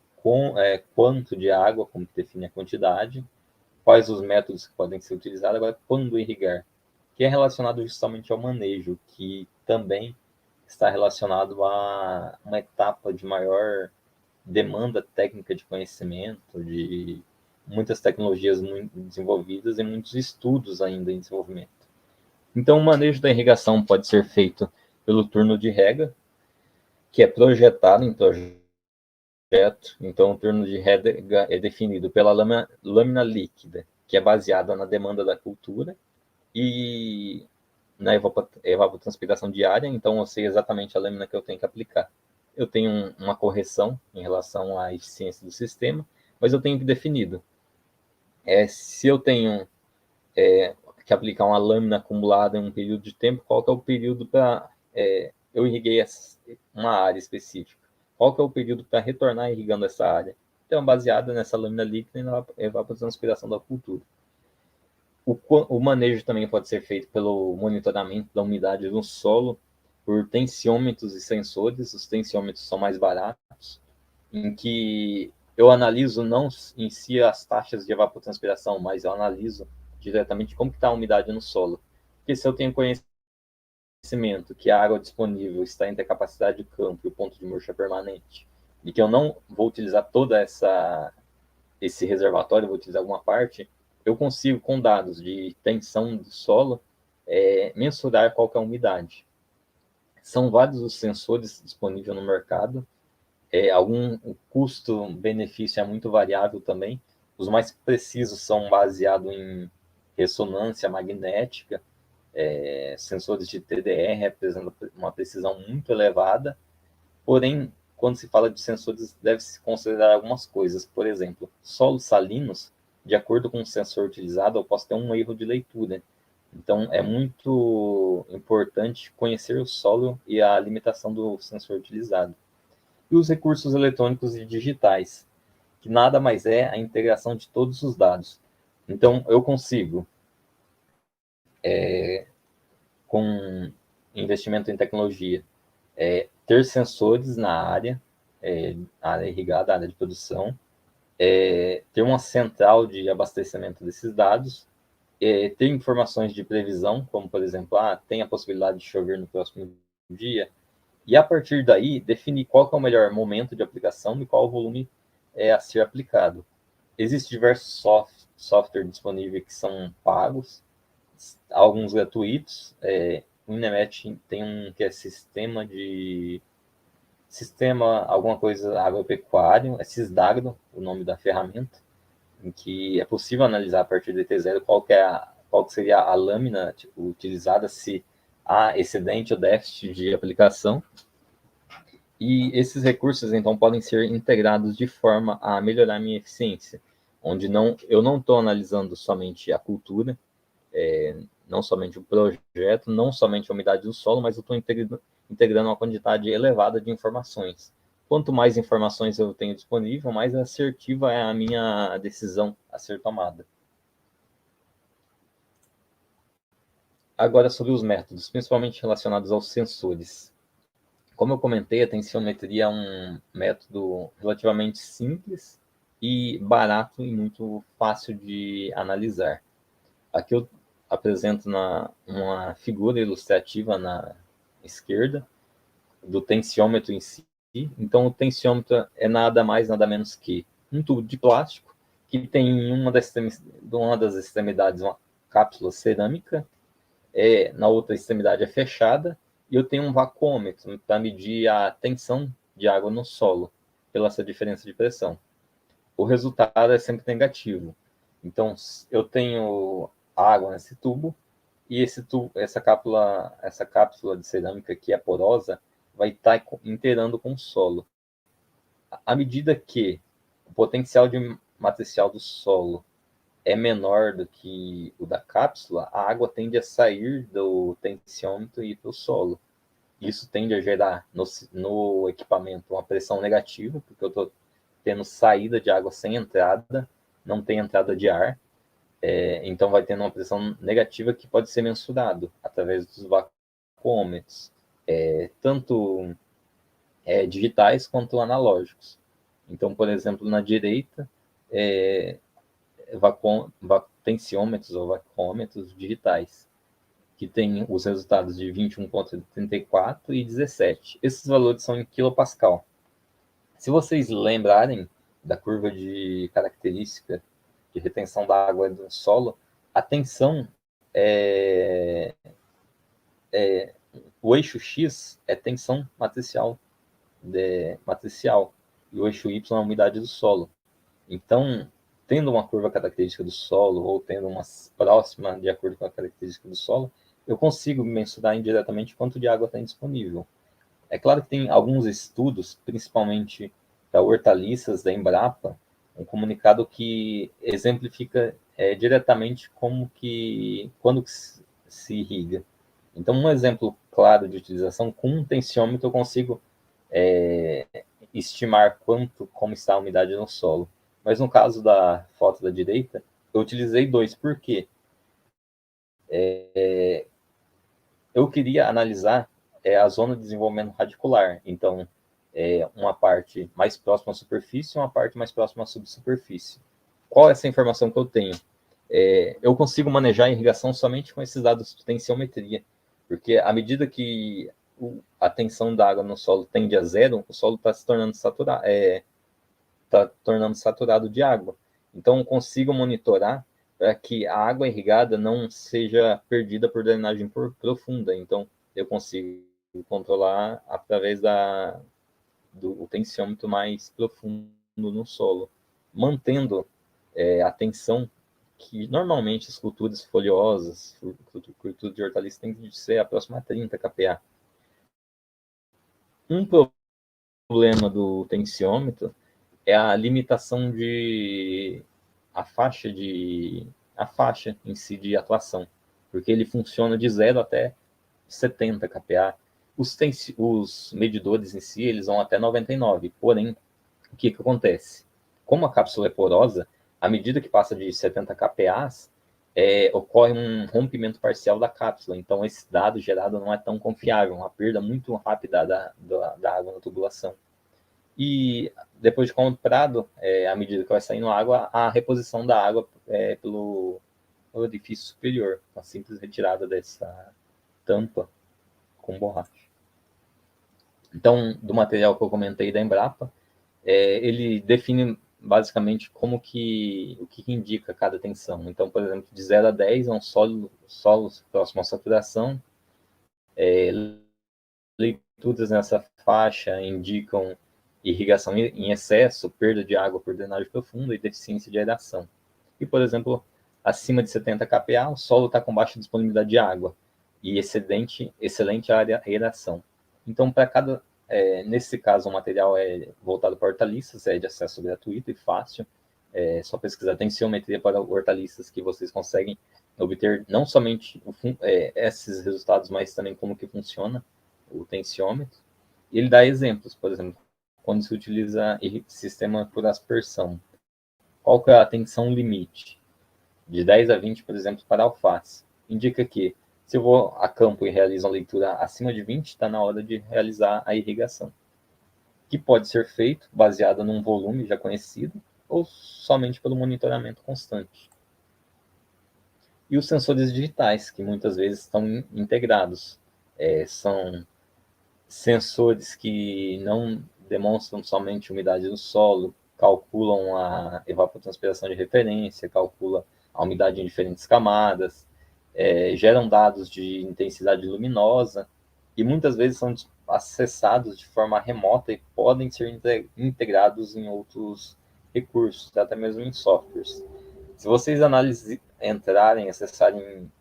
quanto de água, como define a quantidade, quais os métodos que podem ser utilizados. Agora, quando irrigar, que é relacionado justamente ao manejo, que também está relacionado a uma etapa de maior demanda técnica de conhecimento, de muitas tecnologias muito desenvolvidas e muitos estudos ainda em desenvolvimento. Então, o manejo da irrigação pode ser feito pelo turno de rega, que é projetado em projeto. Então, o turno de rega é definido pela lâmina líquida, que é baseada na demanda da cultura, e na evapotranspiração diária, então eu sei exatamente a lâmina que eu tenho que aplicar. Eu tenho uma correção em relação à eficiência do sistema, mas eu tenho que definido. Se eu tenho que aplicar uma lâmina acumulada em um período de tempo, qual que é o período para eu irriguei uma área específica? Qual que é o período para retornar irrigando essa área? Então, baseada nessa lâmina líquida e na evapotranspiração da cultura. O manejo também pode ser feito pelo monitoramento da umidade no solo por tensiômetros e sensores. Os tensiômetros são mais baratos, em que eu analiso não em si as taxas de evapotranspiração, mas eu analiso diretamente como está a umidade no solo. Porque se eu tenho conhecimento que a água disponível está entre a capacidade de campo e o ponto de murcha permanente, e que eu não vou utilizar toda esse reservatório, vou utilizar alguma parte, eu consigo, com dados de tensão do solo, mensurar qual que é a umidade. São vários os sensores disponíveis no mercado, o custo-benefício é muito variável também. Os mais precisos são baseados em ressonância magnética, sensores de TDR apresentam uma precisão muito elevada, porém, quando se fala de sensores, deve-se considerar algumas coisas. Por exemplo, solos salinos, de acordo com o sensor utilizado, eu posso ter um erro de leitura. Então, é muito importante conhecer o solo e a limitação do sensor utilizado. E os recursos eletrônicos e digitais, que nada mais é a integração de todos os dados. Então, eu consigo, com investimento em tecnologia, ter sensores na área, área irrigada, área de produção, ter uma central de abastecimento desses dados, ter informações de previsão, como, por exemplo, tem a possibilidade de chover no próximo dia, e a partir daí, definir qual que é o melhor momento de aplicação e qual o volume a ser aplicado. Existem diversos softwares disponíveis que são pagos, alguns gratuitos. O Inemet tem um que é sistema alguma coisa agropecuário, é Sysdagro, o nome da ferramenta, em que é possível analisar a partir do T0 qual que seria a lâmina utilizada, se há excedente ou déficit de aplicação. E esses recursos, então, podem ser integrados de forma a melhorar a minha eficiência, onde eu não estou analisando somente a cultura, não somente o projeto, não somente a umidade do solo, mas eu estou integrando uma quantidade elevada de informações. Quanto mais informações eu tenho disponível, mais assertiva é a minha decisão a ser tomada. Agora, sobre os métodos, principalmente relacionados aos sensores. Como eu comentei, a tensiometria é um método relativamente simples e barato e muito fácil de analisar. Aqui eu apresento uma figura ilustrativa na esquerda do tensiômetro em si. Então, o tensiômetro é nada mais, nada menos que um tubo de plástico que tem em uma das extremidades uma cápsula cerâmica, na outra extremidade é fechada, e eu tenho um vacômetro para medir a tensão de água no solo, pela essa diferença de pressão. O resultado é sempre negativo. Então, eu tenho água nesse tubo, e essa cápsula de cerâmica que é porosa vai estar inteirando com o solo. À medida que o potencial de matricial do solo é menor do que o da cápsula, a água tende a sair do tensiômetro e ir para o solo. Isso tende a gerar no equipamento uma pressão negativa, porque eu estou tendo saída de água sem entrada, não tem entrada de ar, então vai tendo uma pressão negativa que pode ser mensurado através dos vacômetros, tanto digitais quanto analógicos. Então, por exemplo, na direita, tensiômetros ou vacômetros digitais, que tem os resultados de 21,34 e 17. Esses valores são em quilopascal. Se vocês lembrarem da curva de característica de retenção da água do solo, a tensão o eixo X é tensão matricial, e o eixo Y é a umidade do solo. Então, tendo uma curva característica do solo, ou tendo uma próxima de acordo com a característica do solo, eu consigo mensurar indiretamente quanto de água tem disponível. É claro que tem alguns estudos, principalmente da hortaliças, da Embrapa, um comunicado que exemplifica diretamente quando que se irriga. Então, um exemplo claro de utilização, com um tensiômetro eu consigo estimar como está a umidade no solo. Mas no caso da foto da direita, eu utilizei 2. Por quê? Eu queria analisar a zona de desenvolvimento radicular. Então, uma parte mais próxima à superfície e uma parte mais próxima à subsuperfície. Qual é essa informação que eu tenho? Eu consigo manejar a irrigação somente com esses dados de tensiometria, porque à medida que a tensão da água no solo tende a zero, o solo está se tornando saturado de água. Então, eu consigo monitorar para que a água irrigada não seja perdida por drenagem profunda. Então, eu consigo controlar através do tensiômetro mais profundo no solo, mantendo a tensão que normalmente as culturas folhosas, cultura de hortaliças, tem que ser a próxima a 30 kPa. Um problema do tensiômetro é a limitação a faixa em si de atuação, porque ele funciona de 0 até 70 kPa. Os medidores em si, eles vão até 99, porém, o que acontece? como a cápsula é porosa, à medida que passa de 70 kPa, ocorre um rompimento parcial da cápsula. Então, esse dado gerado não é tão confiável, uma perda muito rápida da água na tubulação. E depois de comprado, à medida que vai saindo água, a reposição da água pelo orifício superior, a simples retirada dessa tampa com borracha. Então, do material que eu comentei da Embrapa, ele define basicamente o que indica cada tensão. Então, por exemplo, de 0 a 10 é um solo próximo à saturação. Leituras nessa faixa indicam irrigação em excesso, perda de água por drenagem profunda e deficiência de aeração. E, por exemplo, acima de 70 kPa, o solo está com baixa disponibilidade de água e excelente aeração. Então, para cada nesse caso, o material é voltado para hortaliças, é de acesso gratuito e fácil. É só pesquisar tensiometria para hortaliças que vocês conseguem obter não somente esses resultados, mas também como que funciona o tensiômetro. E ele dá exemplos, por exemplo, quando se utiliza sistema por aspersão. Qual que é a tensão limite? De 10 a 20, por exemplo, para alface. Indica que se eu vou a campo e realizo uma leitura acima de 20, está na hora de realizar a irrigação, que pode ser feito baseado num volume já conhecido ou somente pelo monitoramento constante. E os sensores digitais, que muitas vezes estão integrados, são sensores que não demonstram somente umidade do solo, calculam a evapotranspiração de referência, calculam a umidade em diferentes camadas, geram dados de intensidade luminosa e muitas vezes são acessados de forma remota e podem ser integrados em outros recursos, até mesmo em softwares. Se vocês entrarem, acessarem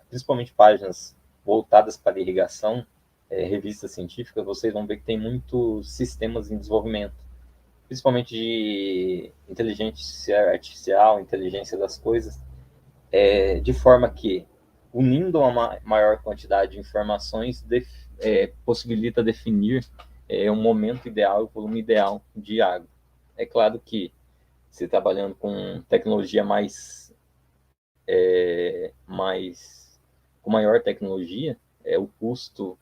principalmente páginas voltadas para irrigação, revistas científicas, vocês vão ver que tem muitos sistemas em desenvolvimento, principalmente de inteligência artificial, inteligência das coisas, de forma que, unindo uma maior quantidade de informações, possibilita definir um momento ideal e o volume ideal de água. É claro que, se trabalhando com tecnologia com maior tecnologia, o custo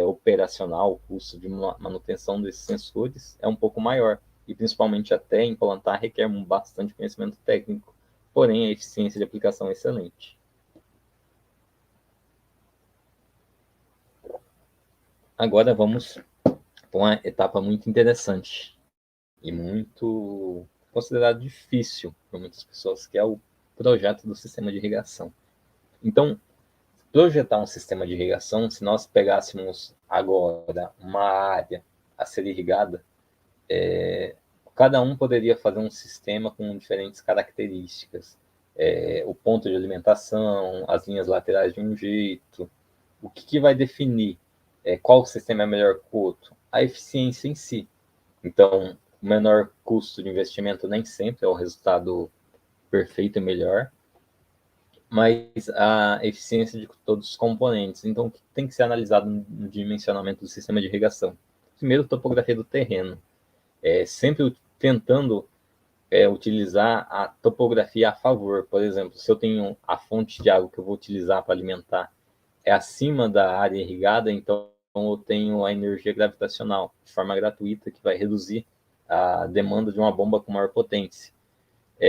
operacional, o custo de manutenção desses sensores é um pouco maior, e principalmente até implantar requer bastante conhecimento técnico, porém a eficiência de aplicação é excelente. Agora vamos para uma etapa muito interessante e muito considerada difícil por muitas pessoas, que é o projeto do sistema de irrigação. Então, projetar um sistema de irrigação, se nós pegássemos agora uma área a ser irrigada, cada um poderia fazer um sistema com diferentes características. O ponto de alimentação, as linhas laterais de um jeito. O que vai definir qual sistema é melhor que o outro? A eficiência em si. Então, o menor custo de investimento nem sempre é o resultado perfeito e melhor, mas a eficiência de todos os componentes. Então, o que tem que ser analisado no dimensionamento do sistema de irrigação? Primeiro, topografia do terreno. Sempre tentando utilizar a topografia a favor. Por exemplo, se eu tenho a fonte de água que eu vou utilizar para alimentar acima da área irrigada, então eu tenho a energia gravitacional de forma gratuita, que vai reduzir a demanda de uma bomba com maior potência.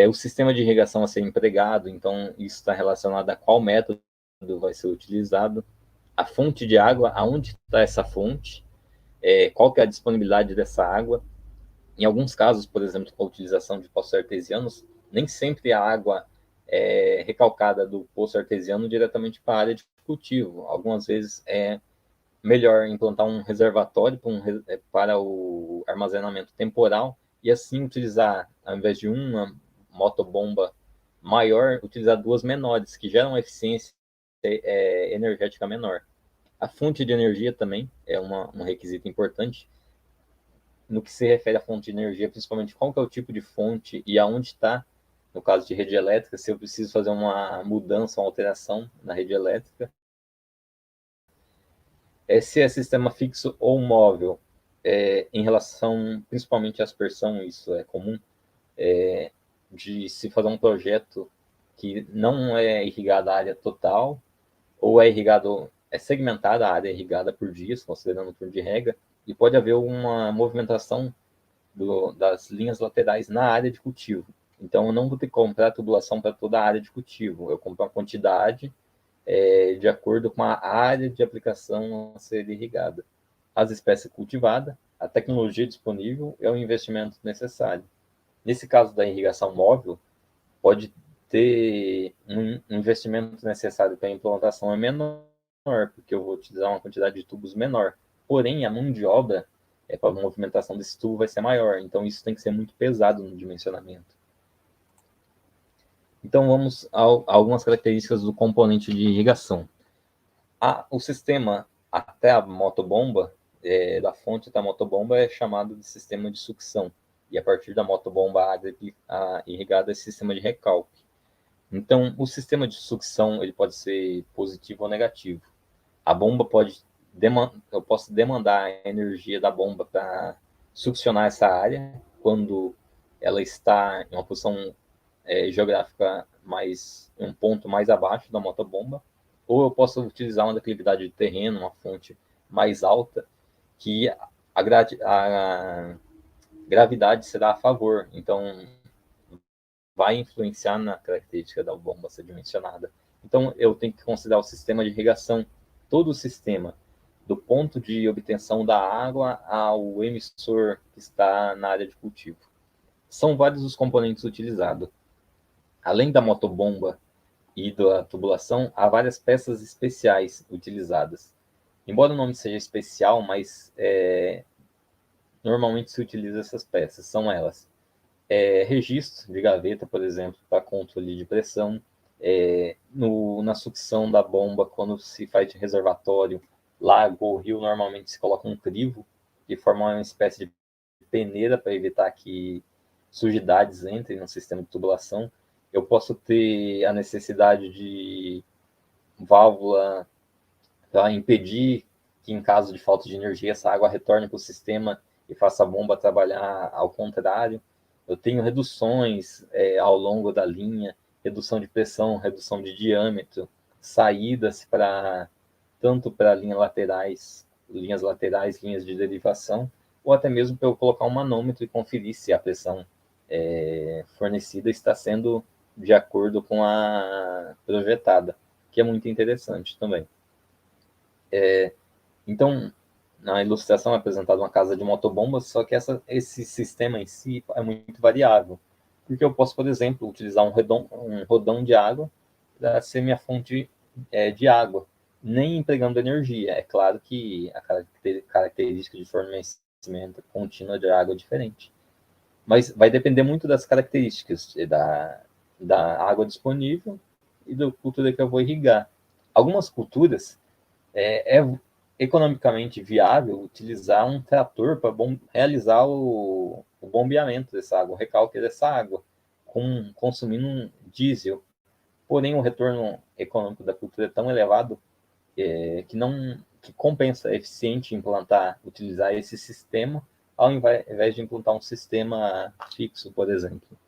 O sistema de irrigação a ser empregado, então isso está relacionado a qual método vai ser utilizado, a fonte de água, aonde está essa fonte, qual que é a disponibilidade dessa água. Em alguns casos, por exemplo, com a utilização de poços artesianos, nem sempre a água é recalcada do poço artesiano diretamente para a área de cultivo. Algumas vezes é melhor implantar um reservatório para o armazenamento temporal e assim utilizar, ao invés de uma motobomba maior, utilizar duas menores, que geram eficiência energética menor. A fonte de energia também é um requisito importante. No que se refere à fonte de energia, principalmente qual que é o tipo de fonte e aonde está, no caso de rede elétrica, se eu preciso fazer uma mudança, uma alteração na rede elétrica. Se é sistema fixo ou móvel, em relação principalmente à aspersão, isso é comum, de se fazer um projeto que não é irrigada a área total, ou é segmentada a área irrigada por dias, considerando o turno de rega, e pode haver uma movimentação das linhas laterais na área de cultivo. Então, eu não vou ter que comprar tubulação para toda a área de cultivo. Eu compro uma quantidade de acordo com a área de aplicação a ser irrigada. As espécies cultivadas, a tecnologia disponível é o investimento necessário. Nesse caso da irrigação móvel, pode ter um investimento necessário para a implantação é menor, porque eu vou utilizar uma quantidade de tubos menor. Porém, a mão de obra para a movimentação desse tubo vai ser maior, então isso tem que ser muito pesado no dimensionamento. Então, vamos a algumas características do componente de irrigação. O sistema até a motobomba, da fonte até a motobomba, é chamado de sistema de sucção. E a partir da motobomba irrigada é sistema de recalque. Então, o sistema de sucção ele pode ser positivo ou negativo. A bomba eu posso demandar a energia da bomba para succionar essa área quando ela está em uma posição geográfica um ponto mais abaixo da motobomba, ou eu posso utilizar uma declividade de terreno, uma fonte mais alta, que a gravidade será a favor. Então, vai influenciar na característica da bomba ser dimensionada. Então, eu tenho que considerar o sistema de irrigação, todo o sistema, do ponto de obtenção da água ao emissor que está na área de cultivo. São vários os componentes utilizados. Além da motobomba e da tubulação, há várias peças especiais utilizadas. Embora o nome seja especial, mas normalmente se utiliza essas peças. São elas: registro de gaveta, por exemplo, para controle de pressão, na sucção da bomba, quando se faz de reservatório, lago ou rio, normalmente se coloca um crivo, que forma uma espécie de peneira para evitar que sujidades entrem no sistema de tubulação. Eu posso ter a necessidade de válvula para impedir que, em caso de falta de energia, essa água retorne para o sistema e faça a bomba trabalhar ao contrário. Eu tenho reduções ao longo da linha, redução de pressão, redução de diâmetro, saídas tanto para linhas laterais, linhas de derivação, ou até mesmo para eu colocar um manômetro e conferir se a pressão fornecida está sendo de acordo com a projetada, que é muito interessante também. Então, na ilustração é apresentada uma casa de motobombas, só que esse sistema em si é muito variável, porque eu posso, por exemplo, utilizar um rodão de água para ser minha fonte de água, nem empregando energia. É claro que a característica de fornecimento contínua de água é diferente, mas vai depender muito das características da água disponível e da cultura que eu vou irrigar. Algumas culturas é economicamente viável utilizar um trator para realizar o bombeamento dessa água, o recalque dessa água, consumindo um diesel. Porém, o retorno econômico da cultura é tão elevado que compensa, é eficiente utilizar esse sistema ao invés de implantar um sistema fixo, por exemplo.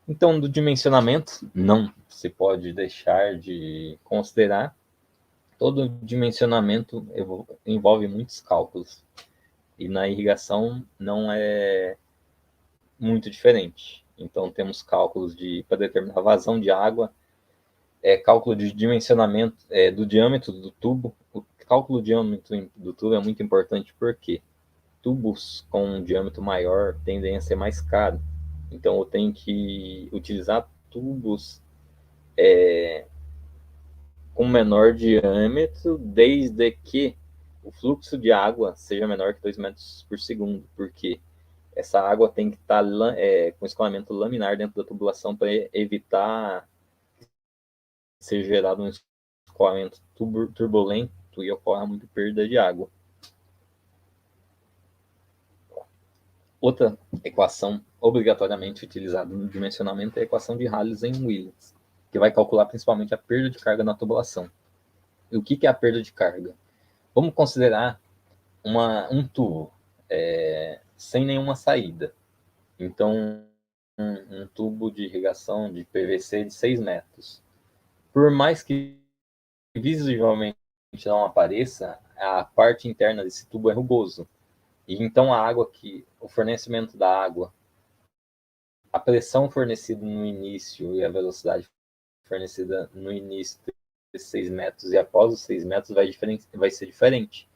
Então, do dimensionamento, não se pode deixar de considerar. Todo dimensionamento envolve muitos cálculos. E na irrigação não é muito diferente. Então, temos cálculos para determinar a vazão de água, cálculo de dimensionamento do diâmetro do tubo. O cálculo do diâmetro do tubo é muito importante porque tubos com um diâmetro maior tendem a ser mais caros. Então, eu tenho que utilizar tubos com menor diâmetro, desde que o fluxo de água seja menor que 2 metros por segundo, porque essa água tem que estar com escoamento laminar dentro da tubulação para evitar ser gerado um escoamento turbulento e ocorra muita perda de água. Outra equação obrigatoriamente utilizada no dimensionamento é a equação de Rayleigh-Williams, que vai calcular principalmente a perda de carga na tubulação. E o que é a perda de carga? Vamos considerar um tubo sem nenhuma saída. Então, um tubo de irrigação de PVC de 6 metros. Por mais que visivelmente não apareça, a parte interna desse tubo é rugoso. E então o fornecimento da água, a pressão fornecida no início e a velocidade fornecida no início desses 6 metros e após os 6 metros vai ser diferente,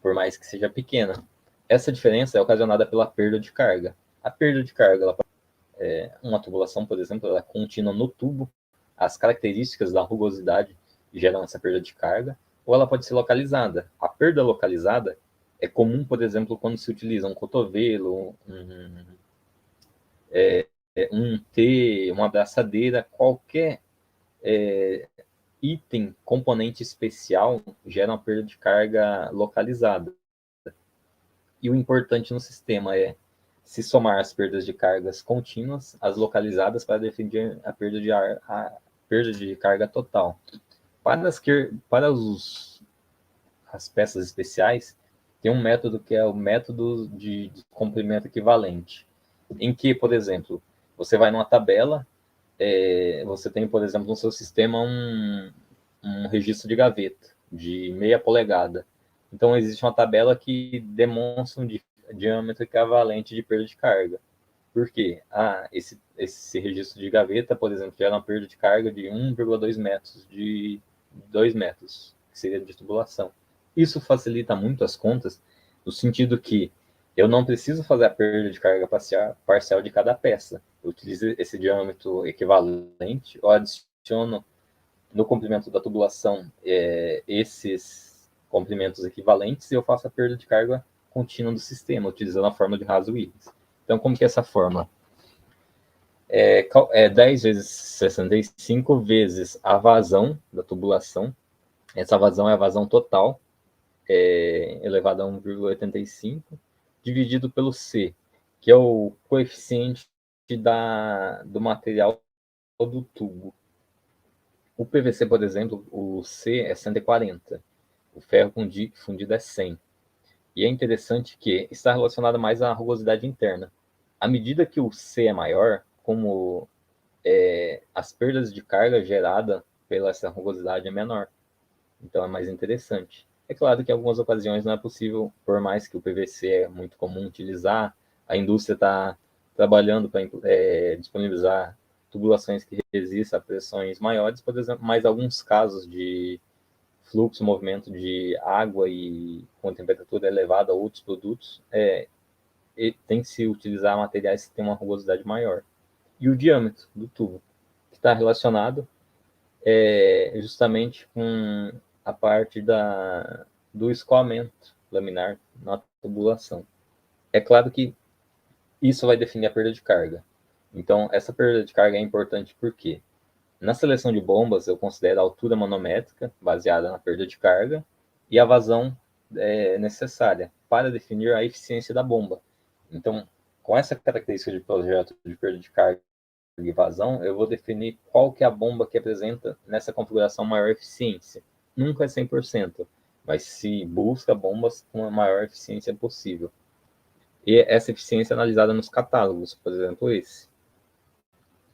por mais que seja pequena. Essa diferença é ocasionada pela perda de carga. A perda de carga, uma tubulação, por exemplo, ela é contínua no tubo, as características da rugosidade geram essa perda de carga, ou ela pode ser localizada. A perda localizada é comum, por exemplo, quando se utiliza um cotovelo, um T, uma abraçadeira, qualquer item, componente especial, gera uma perda de carga localizada. E o importante no sistema é se somar as perdas de cargas contínuas, as localizadas, para definir a perda de carga total. Para as peças especiais, tem um método que é o método de comprimento equivalente, em que, por exemplo, você vai numa tabela, você tem, por exemplo, no seu sistema um registro de gaveta de meia polegada. Então, existe uma tabela que demonstra um diâmetro equivalente de perda de carga. Por quê? Esse registro de gaveta, por exemplo, gera uma perda de carga de 1,2 metros, de 2 metros, que seria de tubulação. Isso facilita muito as contas, no sentido que eu não preciso fazer a perda de carga parcial de cada peça. Eu utilizo esse diâmetro equivalente, eu adiciono no comprimento da tubulação esses comprimentos equivalentes e eu faço a perda de carga contínua do sistema, utilizando a fórmula de Haas-Willis. Então, como que é essa fórmula? 10 vezes 65 vezes a vazão da tubulação. Essa vazão é a vazão total, elevado a 1,85, dividido pelo C, que é o coeficiente do material do tubo. O PVC, por exemplo, o C é 140, o ferro fundido é 100. E é interessante que está relacionado mais à rugosidade interna. À medida que o C é maior, como as perdas de carga gerada pela essa rugosidade é menor. Então é mais interessante. É claro que em algumas ocasiões não é possível, por mais que o PVC é muito comum utilizar, a indústria está trabalhando para disponibilizar tubulações que resistam a pressões maiores, por exemplo, mas alguns casos de fluxo, movimento de água e com temperatura elevada, outros produtos, tem que se utilizar materiais que têm uma rugosidade maior. E o diâmetro do tubo, que está relacionado justamente com a parte do escoamento laminar na tubulação. É claro que isso vai definir a perda de carga. Então, essa perda de carga é importante porque na seleção de bombas eu considero a altura manométrica, baseada na perda de carga, e a vazão necessária para definir a eficiência da bomba. Então, com essa característica de projeto de perda de carga e vazão, eu vou definir qual que é a bomba que apresenta nessa configuração maior eficiência. Nunca é 100%, mas se busca bombas com a maior eficiência possível. E essa eficiência é analisada nos catálogos, por exemplo, esse.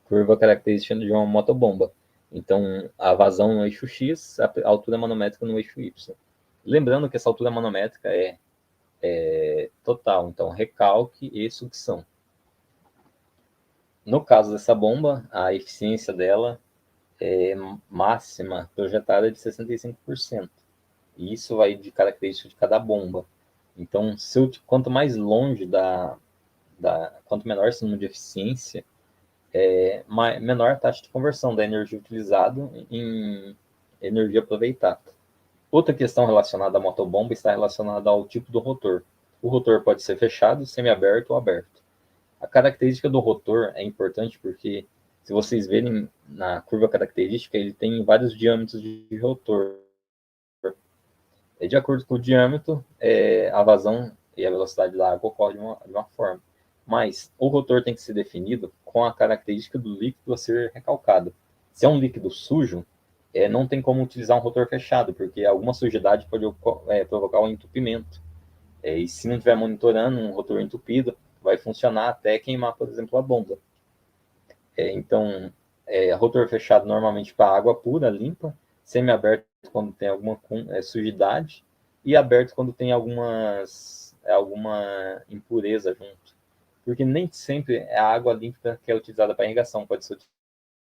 Curva característica de uma motobomba. Então, a vazão no eixo X, a altura manométrica no eixo Y. Lembrando que essa altura manométrica é total, então recalque e sucção. No caso dessa bomba, a eficiência dela máxima projetada de 65%. E isso vai de característica de cada bomba. Então, quanto mais longe quanto menor esse número de eficiência, menor a taxa de conversão da energia utilizada em energia aproveitada. Outra questão relacionada à motobomba está relacionada ao tipo do rotor. O rotor pode ser fechado, semiaberto ou aberto. A característica do rotor é importante porque, se vocês verem na curva característica, ele tem vários diâmetros de rotor. De acordo com o diâmetro, a vazão e a velocidade da água ocorrem de uma forma. Mas o rotor tem que ser definido com a característica do líquido a ser recalcado. Se é um líquido sujo, não tem como utilizar um rotor fechado, porque alguma sujidade pode provocar um entupimento. E se não estiver monitorando um rotor entupido, vai funcionar até queimar, por exemplo, a bomba. Então, rotor fechado normalmente para água pura, limpa, semi-aberto quando tem alguma sujidade e aberto quando tem alguma impureza junto. Porque nem sempre é a água limpa que é utilizada para irrigação, pode ser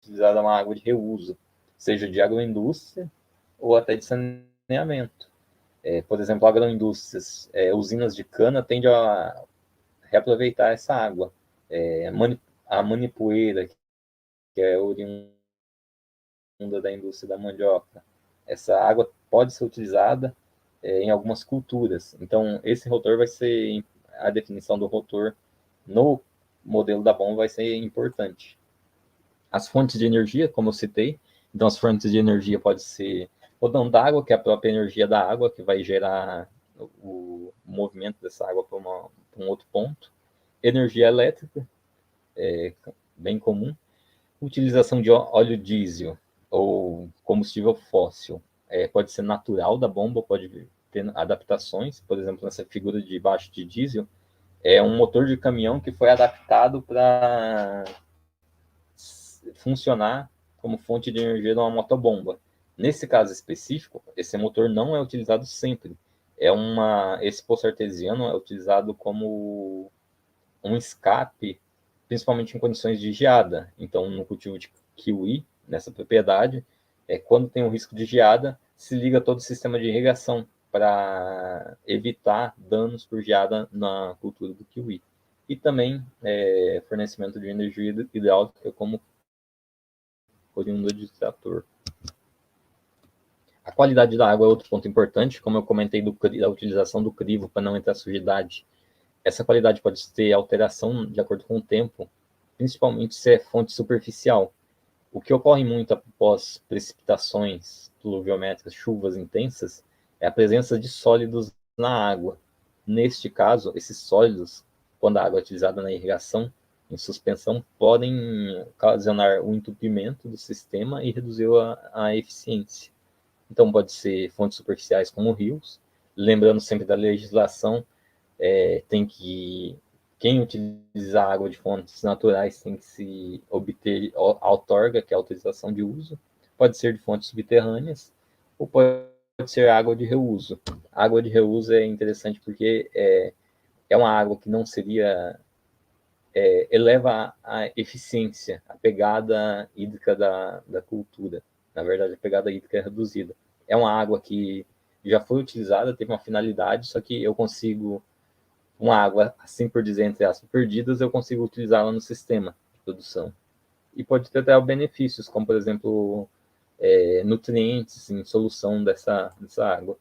utilizada uma água de reuso, seja de agroindústria ou até de saneamento. Por exemplo, agroindústrias, usinas de cana tendem a reaproveitar essa água. A manipoeira, que é oriunda da indústria da mandioca, essa água pode ser utilizada em algumas culturas. Então, esse rotor vai ser, a definição do rotor no modelo da bomba vai ser importante. As fontes de energia, como eu citei, então as fontes de energia pode ser rodão d'água, que é a própria energia da água, que vai gerar o movimento dessa água para um outro ponto. Energia elétrica, bem comum. Utilização de óleo diesel ou combustível fóssil. Pode ser natural da bomba, pode ter adaptações. Por exemplo, nessa figura de baixo de diesel, é um motor de caminhão que foi adaptado para funcionar como fonte de energia de uma motobomba. Nesse caso específico, esse motor não é utilizado sempre. Esse poço artesiano é utilizado como um escape, principalmente em condições de geada. Então, no cultivo de kiwi, nessa propriedade, quando tem um risco de geada, se liga todo o sistema de irrigação para evitar danos por geada na cultura do kiwi. E também fornecimento de energia hidráulica como oriunda de trator. A qualidade da água é outro ponto importante, como eu comentei da utilização do crivo para não entrar sujidade. Essa qualidade pode ter alteração de acordo com o tempo, principalmente se é fonte superficial. O que ocorre muito após precipitações pluviométricas, chuvas intensas, é a presença de sólidos na água. Neste caso, esses sólidos, quando a água é utilizada na irrigação, em suspensão, podem ocasionar o entupimento do sistema e reduzir a eficiência. Então, pode ser fontes superficiais como rios, lembrando sempre da legislação, quem utiliza água de fontes naturais tem que se obter a outorga, que é a autorização de uso. Pode ser de fontes subterrâneas ou pode ser água de reuso. A água de reuso é interessante porque é uma água que não seria eleva a eficiência, a pegada hídrica da cultura. Na verdade, a pegada hídrica é reduzida. É uma água que já foi utilizada, teve uma finalidade, só que eu consigo, uma água, assim por dizer, entre aspas, perdidas, eu consigo utilizá-la no sistema de produção. E pode ter até benefícios, como, por exemplo, nutrientes em solução dessa água.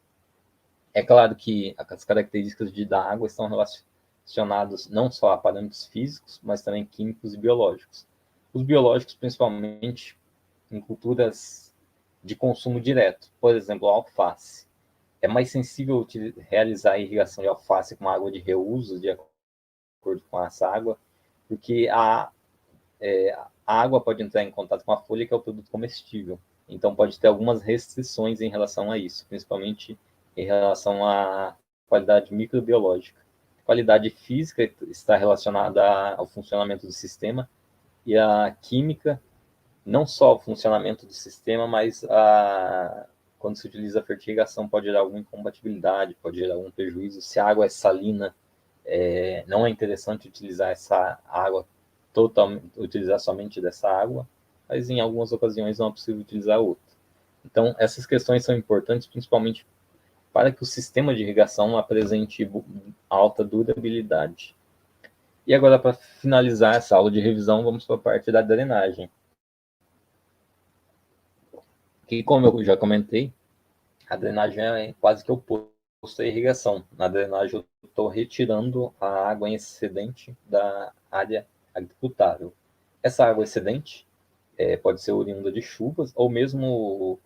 É claro que as características da água estão relacionados não só a parâmetros físicos, mas também químicos e biológicos. Os biológicos, principalmente em culturas de consumo direto, por exemplo, a alface. É mais sensível realizar a irrigação de alface com água de reuso, de acordo com essa água, porque a água pode entrar em contato com a folha, que é o produto comestível. Então, pode ter algumas restrições em relação a isso, principalmente em relação à qualidade microbiológica. A qualidade física está relacionada ao funcionamento do sistema e a química, não só o funcionamento do sistema, mas quando se utiliza a fertirrigação pode gerar alguma incompatibilidade, pode gerar algum prejuízo. Se a água é salina, não é interessante utilizar essa água utilizar somente dessa água, mas em algumas ocasiões não é possível utilizar outra. Então, essas questões são importantes, principalmente para que o sistema de irrigação apresente alta durabilidade. E agora, para finalizar essa aula de revisão, vamos para a parte da drenagem. Que, como eu já comentei, a drenagem é quase que oposto à irrigação. Na drenagem, eu estou retirando a água excedente da área agricultável. Essa água excedente pode ser oriunda de chuvas ou mesmo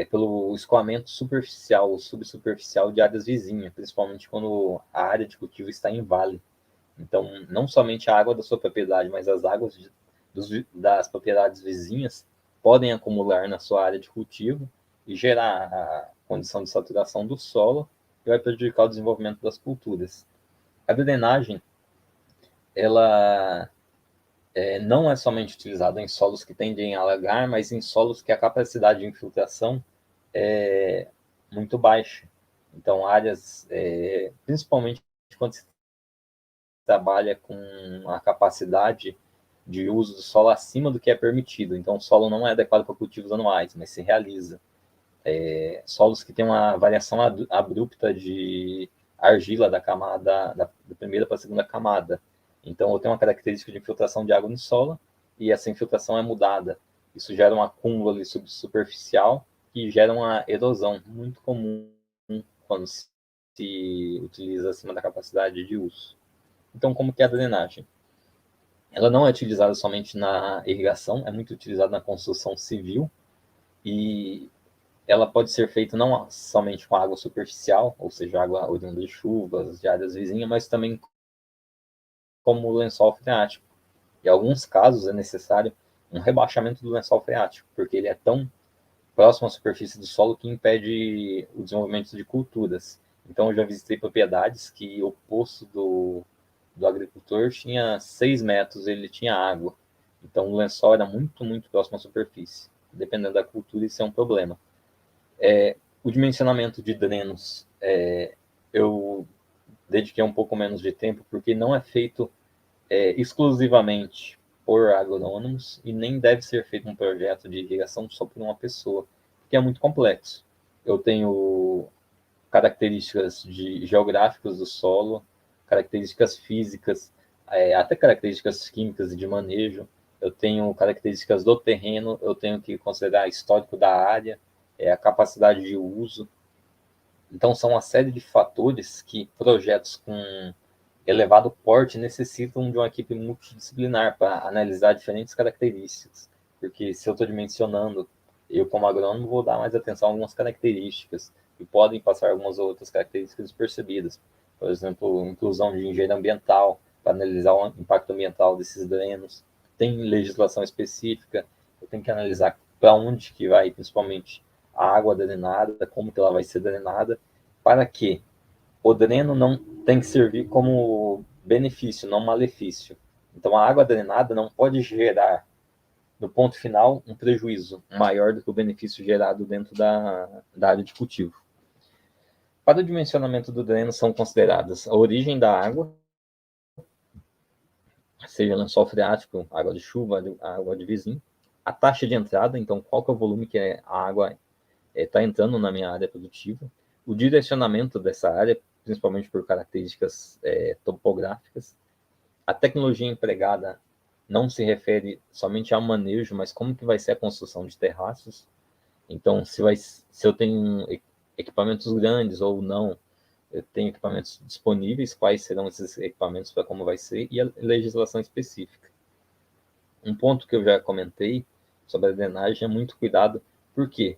pelo escoamento superficial ou subsuperficial de áreas vizinhas, principalmente quando a área de cultivo está em vale. Então, não somente a água da sua propriedade, mas as águas das propriedades vizinhas podem acumular na sua área de cultivo e gerar a condição de saturação do solo e vai prejudicar o desenvolvimento das culturas. A drenagem, ela não é somente utilizada em solos que tendem a alagar, mas em solos que a capacidade de infiltração é muito baixa. Então, áreas, principalmente quando se trabalha com a capacidade de uso do solo acima do que é permitido. Então, o solo não é adequado para cultivos anuais, mas se realiza. Solos que têm uma variação abrupta de argila da camada da primeira para a segunda camada. Então, eu tenho uma característica de infiltração de água no solo e essa infiltração é mudada. Isso gera um acúmulo ali superficial e gera uma erosão muito comum quando se utiliza acima da capacidade de uso. Então, como que é a drenagem? Ela não é utilizada somente na irrigação, é muito utilizada na construção civil e ela pode ser feita não somente com água superficial, ou seja, água oriunda de chuvas, de áreas vizinhas, mas também como lençol freático. Em alguns casos é necessário um rebaixamento do lençol freático, porque ele é tão próximo à superfície do solo que impede o desenvolvimento de culturas. Então, eu já visitei propriedades que o poço do agricultor tinha 6 metros, ele tinha água. Então, o lençol era muito, muito próximo à superfície. Dependendo da cultura, isso é um problema. O dimensionamento de drenos, eu dediquei um pouco menos de tempo, porque não é feito exclusivamente por agrônomos e nem deve ser feito um projeto de irrigação só por uma pessoa, porque é muito complexo. Eu tenho características geográficas do solo, características físicas, até características químicas e de manejo. Eu tenho características do terreno, eu tenho que considerar histórico da área, a capacidade de uso. Então, são uma série de fatores que projetos com elevado porte necessitam de uma equipe multidisciplinar para analisar diferentes características. Porque se eu estou dimensionando, eu como agrônomo vou dar mais atenção a algumas características e podem passar algumas outras características despercebidas. Por exemplo, inclusão de engenharia ambiental para analisar o impacto ambiental desses drenos. Tem legislação específica, eu tenho que analisar para onde que vai, principalmente, a água drenada, como que ela vai ser drenada, para que o dreno não tem que servir como benefício, não malefício. Então, a água drenada não pode gerar, no ponto final, um prejuízo maior do que o benefício gerado dentro da área de cultivo. Para o dimensionamento do dreno são consideradas a origem da água, seja lençol freático, água de chuva, água de vizinho, a taxa de entrada, então qual que é o volume que a água está entrando na minha área produtiva, o direcionamento dessa área, principalmente por características topográficas, a tecnologia empregada não se refere somente ao manejo, mas como que vai ser a construção de terraços. Então, se eu tenho equipamentos grandes ou não, eu tenho equipamentos disponíveis, quais serão esses equipamentos para como vai ser, e a legislação específica. Um ponto que eu já comentei sobre a drenagem é muito cuidado, porque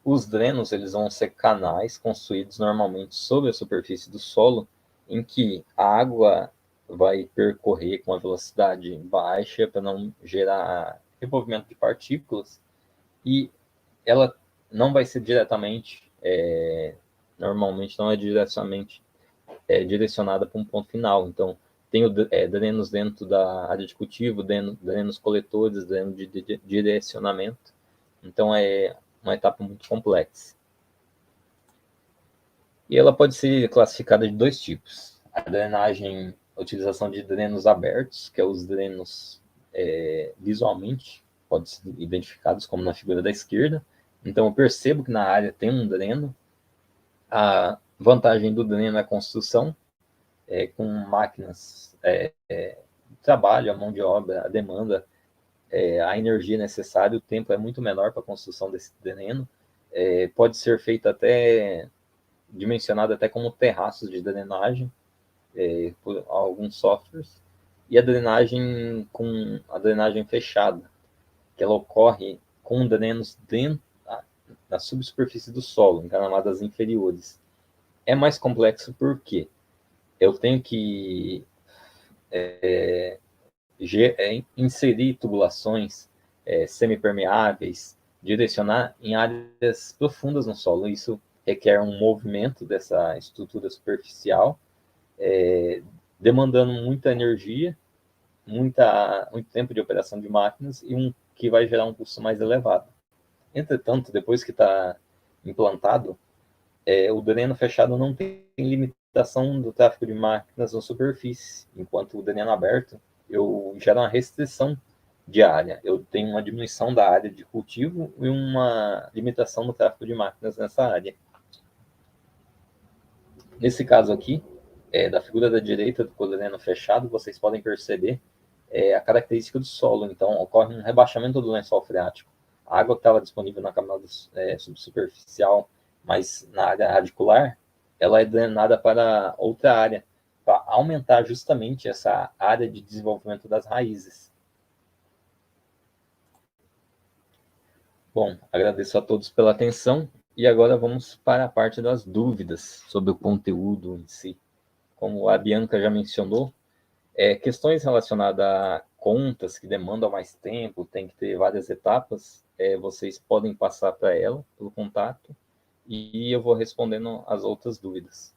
os drenos eles vão ser canais construídos normalmente sobre a superfície do solo, em que a água vai percorrer com a velocidade baixa para não gerar revolvimento de partículas, e ela não vai ser diretamente, normalmente não é diretamente direcionada para um ponto final. Então, tenho drenos dentro da área de cultivo, drenos coletores, drenos de direcionamento. Então, é uma etapa muito complexa. E ela pode ser classificada de dois tipos. A drenagem, a utilização de drenos abertos, que é os drenos visualmente, podem ser identificados como na figura da esquerda. Então, eu percebo que na área tem um dreno. A vantagem do dreno é a construção, com máquinas, trabalho, a mão de obra, a demanda, a energia necessária, o tempo é muito menor para a construção desse dreno. Pode ser feito dimensionado até como terraços de drenagem, por alguns softwares, e a drenagem fechada, que ela ocorre com drenos dentro da subsuperfície do solo, em camadas inferiores. É mais complexo porque eu tenho que inserir tubulações semipermeáveis, direcionar em áreas profundas no solo. Isso requer um movimento dessa estrutura superficial, demandando muita energia, muito tempo de operação de máquinas e que vai gerar um custo mais elevado. Entretanto, depois que está implantado, o dreno fechado não tem limitação do tráfego de máquinas na superfície, enquanto o dreno aberto eu gero uma restrição de área. Eu tenho uma diminuição da área de cultivo e uma limitação do tráfego de máquinas nessa área. Nesse caso aqui, da figura da direita do dreno fechado, vocês podem perceber a característica do solo. Então, ocorre um rebaixamento do lençol freático. A água que estava disponível na camada subsuperficial, mas na área radicular, ela é drenada para outra área, para aumentar justamente essa área de desenvolvimento das raízes. Bom, agradeço a todos pela atenção e agora vamos para a parte das dúvidas sobre o conteúdo em si. Como a Bianca já mencionou, questões relacionadas a contas que demandam mais tempo, tem que ter várias etapas, vocês podem passar para ela pelo contato e eu vou respondendo as outras dúvidas.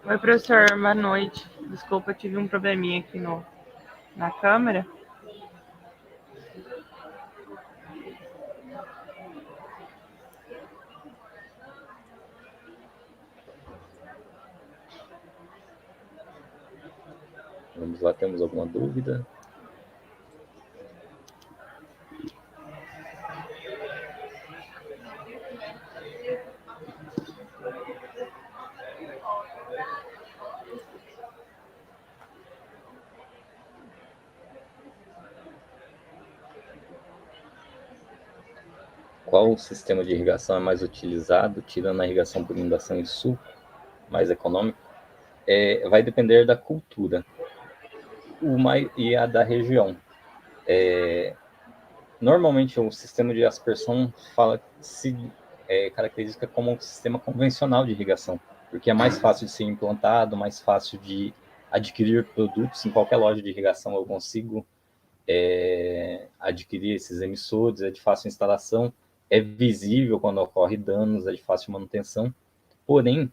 Oi, professor, boa noite. Desculpa, tive um probleminha aqui na câmera. Vamos lá, temos alguma dúvida? Qual sistema de irrigação é mais utilizado, tirando a irrigação por inundação e suco, mais econômico? Vai depender da cultura e a da região. Normalmente, o sistema de aspersão se caracteriza como um sistema convencional de irrigação, porque é mais fácil de ser implantado, mais fácil de adquirir produtos. Em qualquer loja de irrigação eu consigo adquirir esses emissores, é de fácil instalação, é visível quando ocorre danos, é de fácil manutenção. Porém,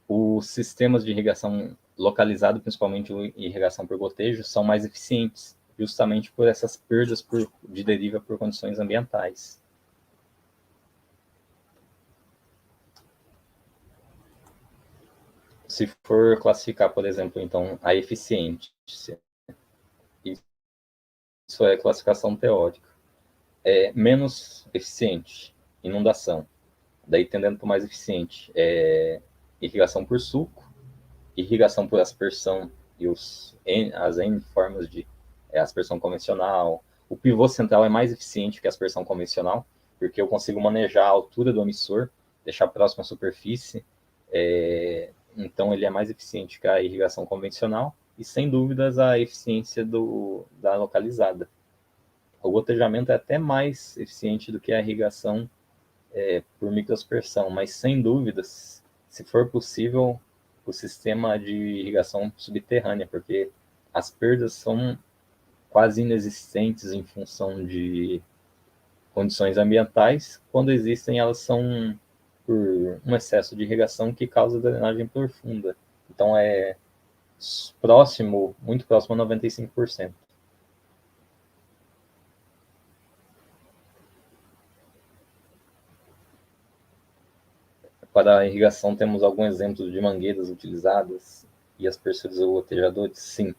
os sistemas de irrigação localizado, principalmente irrigação por gotejo, são mais eficientes, justamente por essas perdas de deriva por condições ambientais. Se for classificar, por exemplo, então, a eficiência, isso é classificação teórica, menos eficiente, inundação, daí tendendo para o mais eficiente, irrigação por suco, irrigação por aspersão e as N formas de aspersão convencional. O pivô central é mais eficiente que a aspersão convencional, porque eu consigo manejar a altura do emissor, deixar próximo à superfície, então ele é mais eficiente que a irrigação convencional e, sem dúvidas, a eficiência da localizada. O gotejamento é até mais eficiente do que a irrigação por microaspersão, mas, sem dúvidas, se for possível, o sistema de irrigação subterrânea, porque as perdas são quase inexistentes em função de condições ambientais. Quando existem, elas são por um excesso de irrigação que causa drenagem profunda. Então, muito próximo a 95%. Para a irrigação, temos alguns exemplos de mangueiras utilizadas e aspersores ou gotejadores? Sim.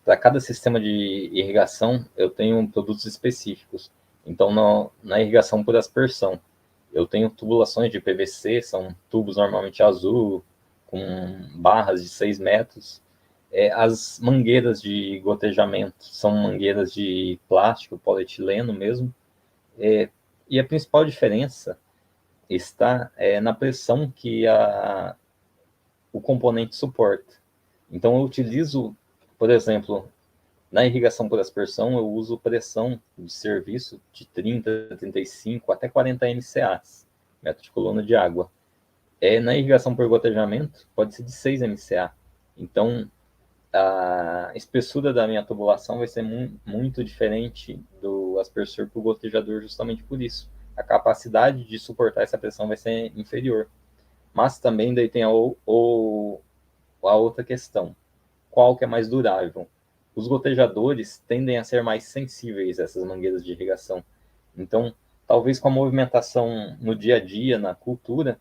Para cada sistema de irrigação, eu tenho produtos específicos. Então, na irrigação por aspersão, eu tenho tubulações de PVC, são tubos normalmente azul, com barras de 6 metros. As mangueiras de gotejamento são mangueiras de plástico, polietileno mesmo. E a principal diferença está na pressão que o componente suporta. Então, eu utilizo, por exemplo, na irrigação por aspersão, eu uso pressão de serviço de 30, 35, até 40 MCA, metro de coluna de água. Na irrigação por gotejamento, pode ser de 6 MCA. Então, a espessura da minha tubulação vai ser muito diferente do aspersor para o gotejador, justamente por isso. A capacidade de suportar essa pressão vai ser inferior. Mas também daí tem a outra questão. Qual que é mais durável? Os gotejadores tendem a ser mais sensíveis a essas mangueiras de irrigação. Então, talvez com a movimentação no dia a dia, na cultura,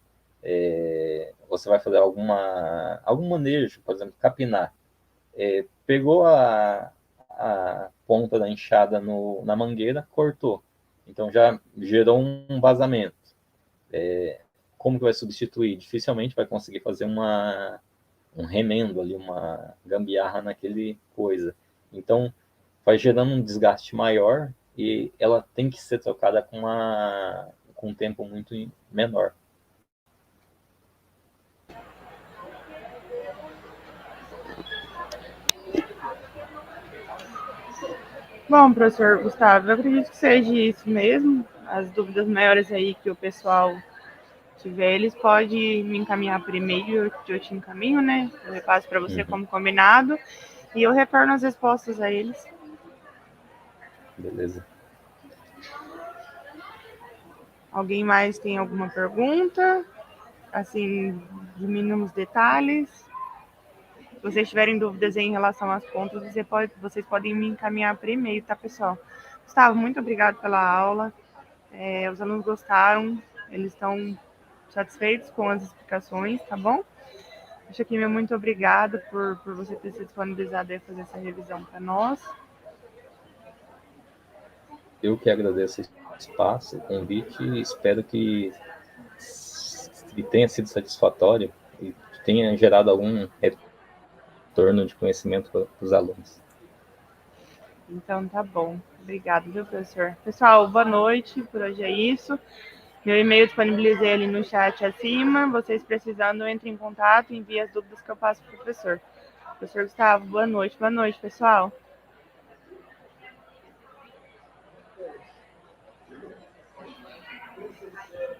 você vai fazer algum manejo, por exemplo, capinar. Pegou a ponta da enxada na mangueira, cortou. Então já gerou um vazamento. Como que vai substituir? Dificilmente vai conseguir fazer um remendo ali, uma gambiarra naquele coisa. Então vai gerando um desgaste maior e ela tem que ser trocada com um tempo muito menor. Bom, professor Gustavo, eu acredito que seja isso mesmo. As dúvidas maiores aí que o pessoal tiver, eles podem me encaminhar por e-mail, eu te encaminho, né? Eu repasso para você como combinado e eu retorno as respostas a eles. Beleza. Alguém mais tem alguma pergunta? Assim, de mínimos detalhes? Se vocês tiverem dúvidas em relação às contas, vocês podem me encaminhar por e-mail, tá, pessoal? Gustavo, muito obrigado pela aula. Os alunos gostaram, eles estão satisfeitos com as explicações, tá bom? Deixa aqui meu muito obrigado por você ter se disponibilizado a fazer essa revisão para nós. Eu que agradeço esse espaço, o convite, e espero que tenha sido satisfatório e tenha gerado algum retorno de conhecimento para os alunos. Então tá bom. Obrigado, viu, professor? Pessoal, boa noite. Por hoje é isso. Meu e-mail disponibilizei ali no chat acima. Vocês precisando, entrem em contato e enviem as dúvidas que eu passo para o professor. Professor Gustavo, boa noite. Boa noite, pessoal.